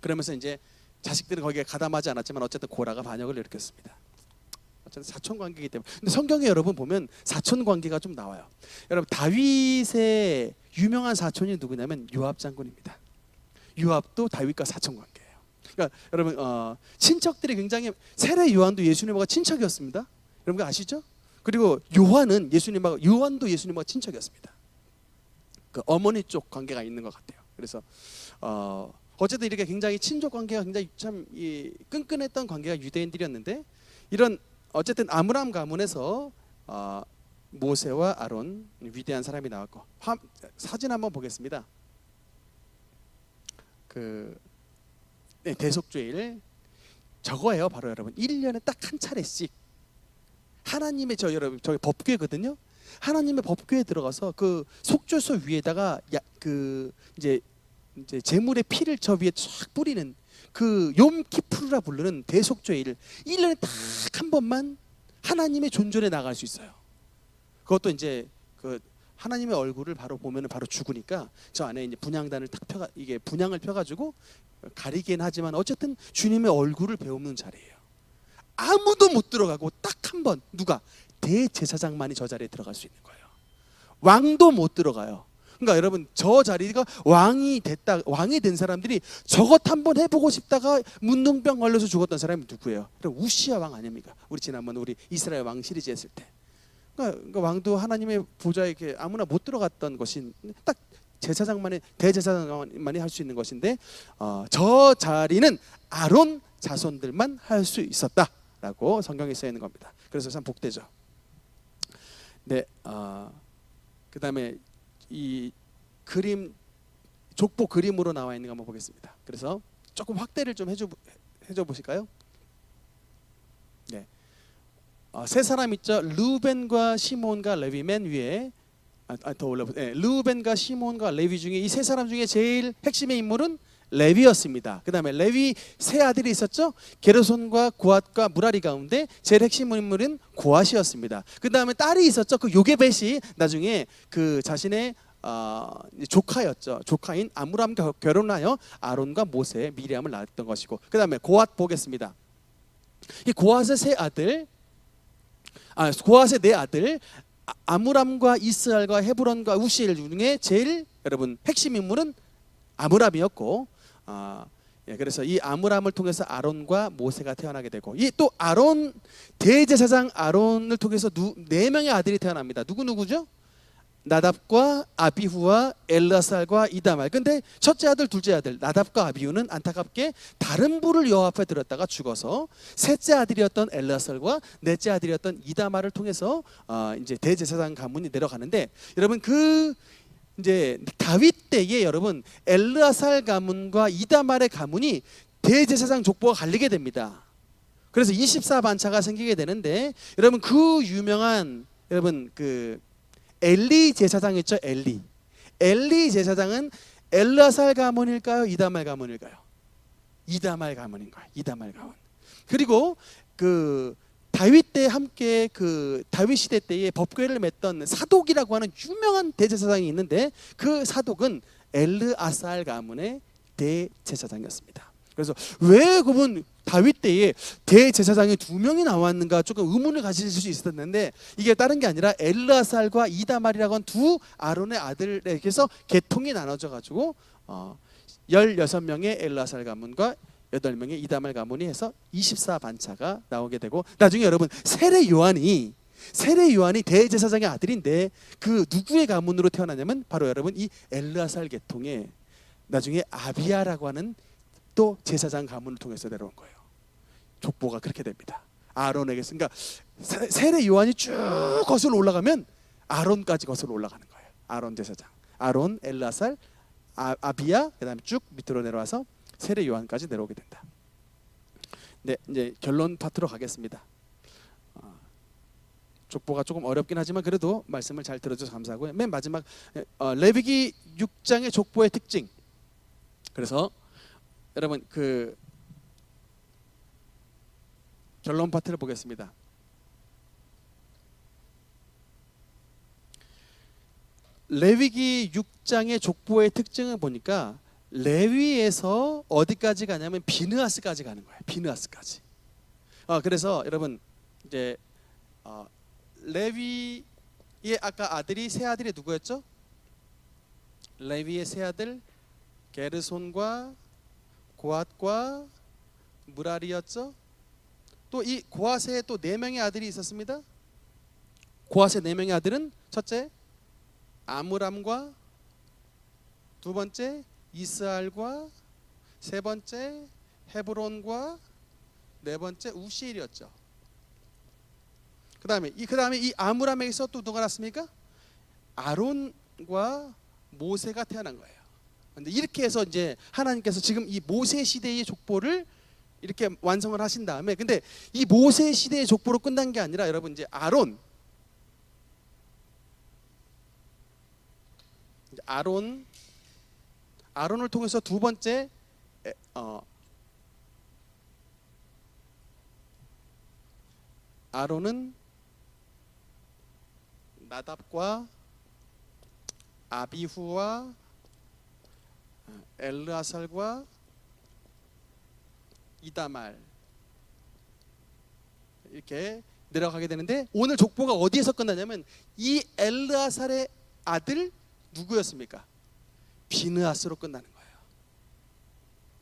그러면서 이제 자식들은 거기에 가담하지 않았지만 어쨌든 고라가 반역을 일으켰습니다. 어쨌든 사촌 관계이기 때문에. 근데 성경에 여러분 보면 사촌 관계가 좀 나와요. 여러분 다윗의 유명한 사촌이 누구냐면 요압 장군입니다. 요압도 다윗과 사촌 관계. 그러니까 여러분 친척들이 굉장히 세례 요한도 예수님과 친척이었습니다. 여러분 아시죠? 그리고 요한도 예수님과 친척이었습니다. 그 어머니 쪽 관계가 있는 것 같아요. 그래서 어쨌든 이렇게 굉장히 친족 관계가 굉장히 참 끈끈했던 관계가 유대인들이었는데 이런 어쨌든 아므람 가문에서 모세와 아론 위대한 사람이 나왔고 사진 한번 보겠습니다. 대속죄일 저거예요. 바로 여러분 1년에 딱 한 차례씩 하나님의 여러분 저희 법궤거든요. 하나님의 법궤에 들어가서 그 속죄소 위에다가 이제 제물의 피를 저 위에 쫙 뿌리는 그 욤키푸르라 부르는 대속죄일 1년에 딱 한 번만 하나님의 존전에 나갈 수 있어요. 그것도 이제 그 하나님의 얼굴을 바로 보면은 바로 죽으니까 저 안에 이제 분향단을 이게 분향을 펴가지고 가리긴 하지만 어쨌든 주님의 얼굴을 배우는 자리예요. 아무도 못 들어가고 딱 한 번 누가 대제사장만이 저 자리에 들어갈 수 있는 거예요. 왕도 못 들어가요. 그러니까 여러분 저 자리가 왕이 된 사람들이 저것 한번 해보고 싶다가 문둥병 걸려서 죽었던 사람이 누구예요? 우시야 왕 아닙니까? 우리 지난번 우리 이스라엘 왕 시리즈 했을 때. 그러니까 왕도 하나님의 보좌에 이렇게 아무나 못 들어갔던 것이 딱 대제사장만이 할 수 있는 것인데 저 자리는 아론 자손들만 할 수 있었다라고 성경에 써 있는 겁니다. 그래서 참 복되죠. 네, 그다음에 이 그림 족보 그림으로 나와 있는 거 한번 보겠습니다. 그래서 조금 확대를 좀 해줘 보실까요? 네, 세 사람 있죠. 르우벤과 시몬과 레위 맨 위에 더 올려. 네, 르우벤과 시몬과 레위 중에 이 세 사람 중에 제일 핵심의 인물은 레위였습니다. 그 다음에 레위 세 아들이 있었죠. 게르손과 고앗과 무라리 가운데 제일 핵심 인물은 고앗이었습니다. 그 다음에 딸이 있었죠. 그 요게벳이 나중에 그 자신의 조카였죠. 조카인 아므람과 결혼하여 아론과 모세, 미리암을 낳았던 것이고, 그 다음에 고앗 보겠습니다. 이 고앗의 세 아들, 고앗의 네 아들 아므람과 이스알과 헤브론과 우시엘 중에 제일 여러분 핵심 인물은 아므람이었고, 그래서 이 아므람을 통해서 아론과 모세가 태어나게 되고, 이 또 아론 대제사장 아론을 통해서 네 명의 아들이 태어납니다. 누구죠? 나답과 아비후와 엘라살과 이다말. 근데 첫째 아들, 둘째 아들 나답과 아비후는 안타깝게 다른 불을 여호와 앞에 들었다가 죽어서 셋째 아들이었던 엘라살과 넷째 아들이었던 이다말을 통해서 이제 대제사장 가문이 내려가는데, 여러분 그 이제 다윗 때에 여러분 엘르아살 가문과 이다말의 가문이 대제사장 족보가 갈리게 됩니다. 그래서 24반차가 생기게 되는데, 여러분 그 유명한 여러분 그 엘리 제사장 있죠. 엘리 제사장은 엘르아살 가문일까요? 이다말 가문일까요? 이다말 가문인 거예요. 이다말 가문. 그리고 그 다윗 때 함께 그 다윗 시대 때에 법궤를 맸던 사독이라고 하는 유명한 대제사장이 있는데, 그 사독은 엘르아살 가문의 대제사장이었습니다. 그래서 왜 그분 다윗 때에 대제사장이 두 명이 나왔는가 조금 의문을 가지실 수 있었는데, 이게 다른 게 아니라 엘르아살과 이다말이라고 하는 두 아론의 아들에게서 계통이 나눠져 가지고 16명의 엘르아살 가문과 8명의 이다말 가문이 해서 24반차가 나오게 되고, 나중에 여러분 세례 요한이 대제사장의 아들인데 그 누구의 가문으로 태어나냐면 바로 여러분 이 엘르아살 계통의 나중에 아비야라고 하는 또 제사장 가문을 통해서 내려온 거예요. 족보가 그렇게 됩니다. 아론에게서. 그러니까 세례 요한이 쭉 거슬러 올라가면 아론까지 거슬러 올라가는 거예요. 아론 제사장, 아론, 엘르아살, 아비야, 그다음에 쭉 밑으로 내려와서 세례 요한까지 내려오게 된다. 네, 이제 결론 파트로 가겠습니다. 족보가 조금 어렵긴 하지만 그래도 말씀을 잘 들어줘서 감사하고요. 맨 마지막 레위기 6장의 족보의 특징. 그래서 여러분 그 결론 파트를 보겠습니다. 레위기 6장의 족보의 특징을 보니까 레위에서 어디까지 가냐면 비느하스까지 가는 거예요. 비느하스까지. 그래서 여러분 이제 레위의 아까 아들이 세 아들이 누구였죠? 레위의 세 아들 게르손과 고앗과 무라리였죠. 또 이 고앗의 또 네 명의 아들이 있었습니다. 고앗의 네 명의 아들은 첫째 아므람과 두 번째 이스알과 세 번째 헤브론과 네 번째 우시엘이었죠. 그다음에 이 아므람에게서 또 누가 났습니까? 아론과 모세가 태어난 거예요. 근데 이렇게 해서 이제 하나님께서 지금 이 모세 시대의 족보를 이렇게 완성을 하신 다음에, 근데 이 모세 시대의 족보로 끝난 게 아니라 여러분 이제 아론을 통해서 두 번째 아론은 나답과 아비후와 엘르아살과 이다말 이렇게 내려가게 되는데, 오늘 족보가 어디에서 끝나냐면 이 엘르아살의 아들 누구였습니까? 비느하스로 끝나는 거예요.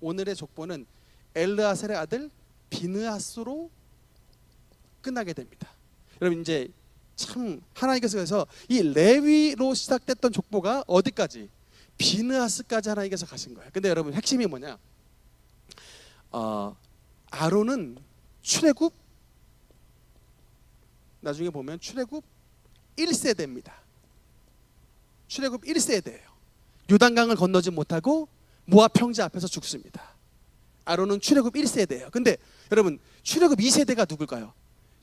오늘의 족보는 엘르아살의 아들 비느하스로 끝나게 됩니다. 여러분 이제 참 하나님께서 이 레위로 시작됐던 족보가 어디까지? 비느하스까지 하나님께서 가신 거예요. 근데 여러분 핵심이 뭐냐? 아론은 출애굽 나중에 보면 출애굽 1세대입니다. 출애굽 1세대예요. 요단강을 건너지 못하고 모압 형제 앞에서 죽습니다. 아론은 출애굽 1세대예요. 근데 여러분 출애굽 2세대가 누굴까요?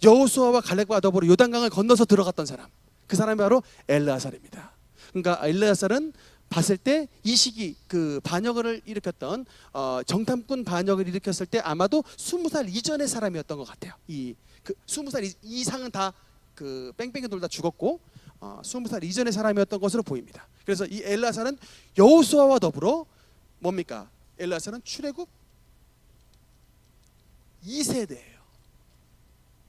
여호수아와 갈렙과 더불어 요단강을 건너서 들어갔던 사람. 그 사람이 바로 엘르아살입니다. 그러니까 엘르아살은 봤을 때 이 시기 그 반역을 일으켰던 정탐꾼 반역을 일으켰을 때 아마도 20살 이전의 사람이었던 것 같아요. 그 20살 이상은 다 그 뺑뺑이 돌다 죽었고 20살 이전의 사람이었던 것으로 보입니다. 그래서 이 엘르아살은 여호수아와 더불어 뭡니까? 엘르아살은 출애굽 2세대예요.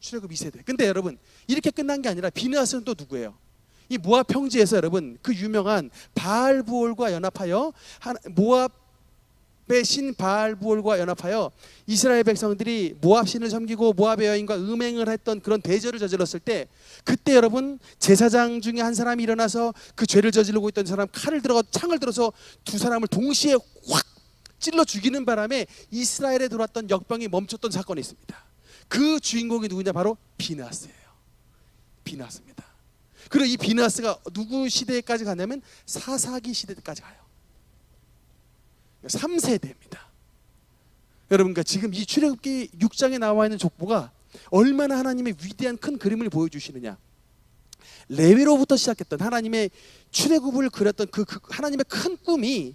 출애굽 2세대. 근데 여러분 이렇게 끝난 게 아니라 비느하스는 또 누구예요? 이 모압 평지에서 여러분 그 유명한 바알부올과 연합하여 모압의 신 바알부올과 연합하여 이스라엘 백성들이 모압 신을 섬기고 모압의 여인과 음행을 했던 그런 대죄를 저질렀을 때 그때 여러분 제사장 중에 한 사람이 일어나서 그 죄를 저지르고 있던 사람 칼을 들어 창을 들어서 두 사람을 동시에 확 찔러 죽이는 바람에 이스라엘에 들어왔던 역병이 멈췄던 사건이 있습니다. 그 주인공이 누구냐? 바로 비느하스예요. 비느하스입니다. 그리고 이 비느하스가 누구 시대까지 가냐면 사사기 시대까지 가요. 3세대입니다. 여러분, 그러니까 지금 이 출애굽기 6장에 나와 있는 족보가 얼마나 하나님의 위대한 큰 그림을 보여주시느냐. 레위로부터 시작했던 하나님의 출애굽을 그렸던 그 하나님의 큰 꿈이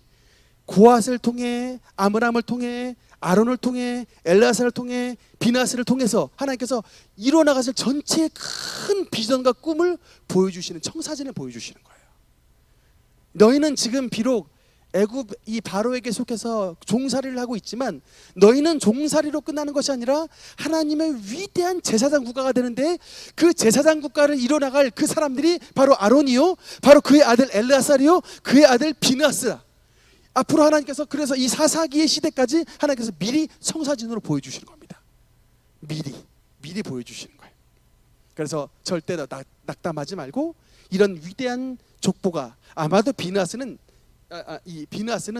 고앗을 통해 아므람을 통해 아론을 통해 엘르아살을 통해 비느하스를 통해서 하나님께서 이뤄나가실 전체의 큰 비전과 꿈을 보여주시는 청사진을 보여주시는 거예요. 너희는 지금 비록 애굽 이 바로에게 속해서 종살이를 하고 있지만 너희는 종살이로 끝나는 것이 아니라 하나님의 위대한 제사장 국가가 되는데 그 제사장 국가를 이뤄나갈 그 사람들이 바로 아론이요, 바로 그의 아들 엘르아살이요, 그의 아들 비느하스라. 앞으로 하나님께서 그래서 이 사사기의 시대까지 하나님께서 미리 청사진으로 보여주시는 겁니다. 미리 보여주시는 거예요. 그래서 절대 낙담하지 말고 이런 위대한 족보가 아마도 비느하스는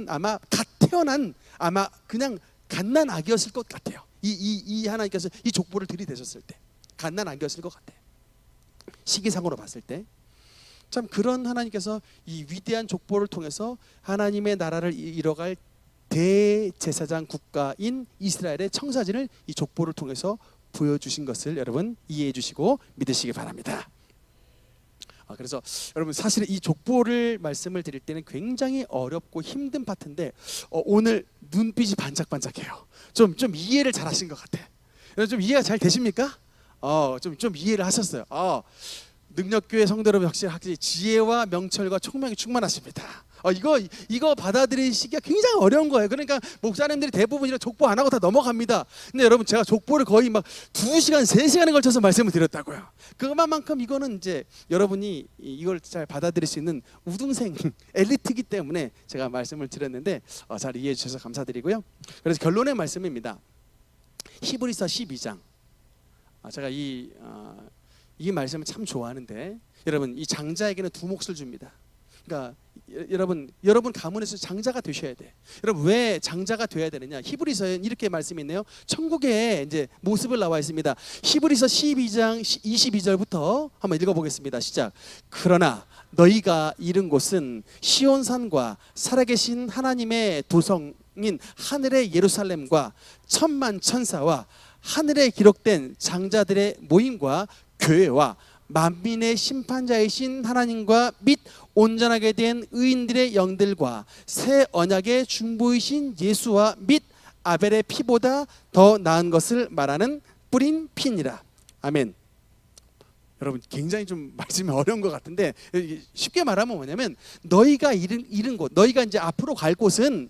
아마 갓 태어난 아마 그냥 갓난 아기였을 것 같아요. 이 하나님께서 이 족보를 들이대셨을 때 갓난 아기였을 것 같아요. 시기상으로 봤을 때. 참 그런 하나님께서 이 위대한 족보를 통해서 하나님의 나라를 이뤄갈 대제사장 국가인 이스라엘의 청사진을 이 족보를 통해서 보여주신 것을 여러분 이해해 주시고 믿으시기 바랍니다. 그래서 여러분 사실 이 족보를 말씀을 드릴 때는 굉장히 어렵고 힘든 파트인데 오늘 눈빛이 반짝반짝해요. 좀 이해를 잘 하신 것 같아. 좀 이해가 잘 되십니까? 좀 이해를 하셨어요. 능력교회 성도 여러분 확실히 지혜와 명철과 총명이 충만하십니다. 이거 받아들이시기가 굉장히 어려운 거예요. 그러니까 목사님들이 대부분 이런 족보 안 하고 다 넘어갑니다. 근데 여러분 제가 족보를 거의 막 2시간, 3시간에 걸쳐서 말씀을 드렸다고요. 그것만큼 이거는 이제 여러분이 이걸 잘 받아들일 수 있는 우등생 엘리트이기 때문에 제가 말씀을 드렸는데 잘 이해해 주셔서 감사드리고요. 그래서 결론의 말씀입니다. 히브리서 12장. 제가 이 말씀을 참 좋아하는데 여러분 이 장자에게는 두 몫을 줍니다. 그러니까 여러분 가문에서 장자가 되셔야 돼. 여러분 왜 장자가 돼야 되느냐? 히브리서엔 이렇게 말씀이 있네요. 천국의 이제 모습을 나와 있습니다. 히브리서 12장 22절부터 한번 읽어보겠습니다. 시작. 그러나 너희가 이른 곳은 시온산과 살아계신 하나님의 도성인 하늘의 예루살렘과 천만 천사와 하늘에 기록된 장자들의 모임과 교회와 만민의 심판자이신 하나님과 및 온전하게 된 의인들의 영들과 새 언약의 중보이신 예수와 및 아벨의 피보다 더 나은 것을 말하는 뿌린 피니라. 아멘. 여러분 굉장히 좀 말씀이 어려운 것 같은데, 쉽게 말하면 뭐냐면 너희가 이른 곳, 너희가 이제 앞으로 갈 곳은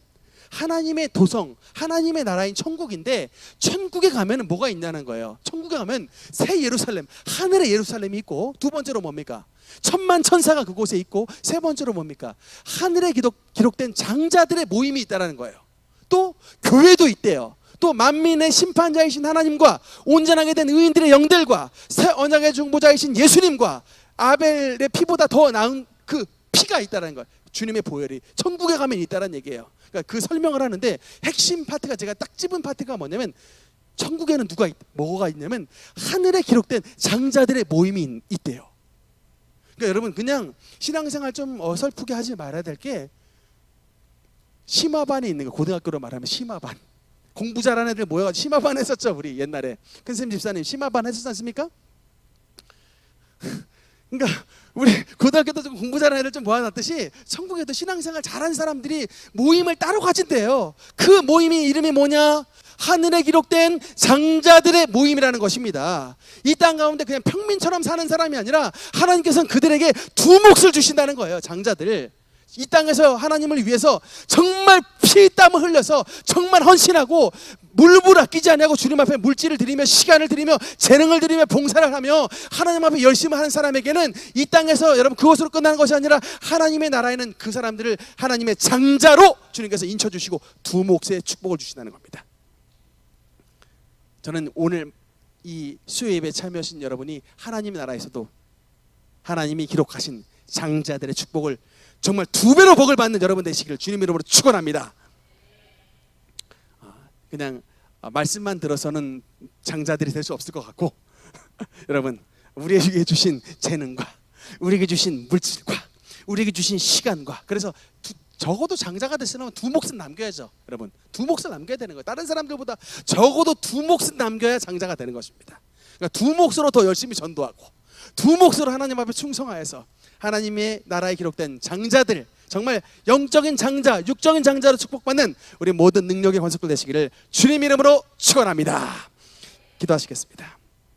하나님의 도성, 하나님의 나라인 천국인데 천국에 가면 뭐가 있냐는 거예요. 천국에 가면 새 예루살렘, 하늘의 예루살렘이 있고, 두 번째로 뭡니까? 천만 천사가 그곳에 있고, 세 번째로 뭡니까? 하늘에 기록된 장자들의 모임이 있다는 거예요. 또 교회도 있대요. 또 만민의 심판자이신 하나님과 온전하게 된 의인들의 영들과 새 언약의 중보자이신 예수님과 아벨의 피보다 더 나은 그 피가 있다는 거예요. 주님의 보혈이 천국에 가면 있다는 얘기예요. 그러니까 그 설명을 하는데 핵심 파트가, 제가 딱 집은 파트가 뭐냐면, 천국에는 뭐가 있냐면 하늘에 기록된 장자들의 모임이 있대요. 그러니까 여러분, 그냥 신앙생활 좀 어설프게 하지 말아야 될 게, 심화반이 있는 거, 고등학교로 말하면 심화반. 공부 잘하는 애들 모여가지고 심화반 했었죠. 우리 옛날에 큰쌤 집사님 심화반 했었지 않습니까? 그러니까 우리 고등학교 때 좀 공부 잘하는 애들 좀 모아놨듯이 천국에도 신앙생활 잘하는 사람들이 모임을 따로 가진대요. 그 모임이 이름이 뭐냐? 하늘에 기록된 장자들의 모임이라는 것입니다. 이 땅 가운데 그냥 평민처럼 사는 사람이 아니라 하나님께서는 그들에게 두 몫을 주신다는 거예요. 장자들. 이 땅에서 하나님을 위해서 정말 피땀을 흘려서 정말 헌신하고 물불 아끼지 아니하고 주님 앞에 물질을 드리며 시간을 드리며 재능을 드리며 봉사를 하며 하나님 앞에 열심히 하는 사람에게는 이 땅에서 여러분 그것으로 끝나는 것이 아니라 하나님의 나라에는 그 사람들을 하나님의 장자로 주님께서 인쳐주시고 두 몫의 축복을 주신다는 겁니다. 저는 오늘 이 수요 예배에 참여하신 여러분이 하나님의 나라에서도 하나님이 기록하신 장자들의 축복을 정말 두 배로 복을 받는 여러분 되시기를 주님 이름으로 축원합니다. 그냥 말씀만 들어서는 장자들이 될 수 없을 것 같고 여러분, 우리에게 주신 재능과 우리에게 주신 물질과 우리에게 주신 시간과, 그래서 적어도 장자가 되시려면 두 몫은 남겨야죠. 여러분, 두 몫을 남겨야 되는 거예요. 다른 사람들보다 적어도 두 몫은 남겨야 장자가 되는 것입니다. 그러니까 두 몫으로 더 열심히 전도하고 두 몫으로 하나님 앞에 충성하여서 하나님의 나라에 기록된 장자들, 정말 영적인 장자, 육적인 장자로 축복받는 우리 모든 능력의 권속들 되시기를 주님 이름으로 축원합니다. 기도하시겠습니다.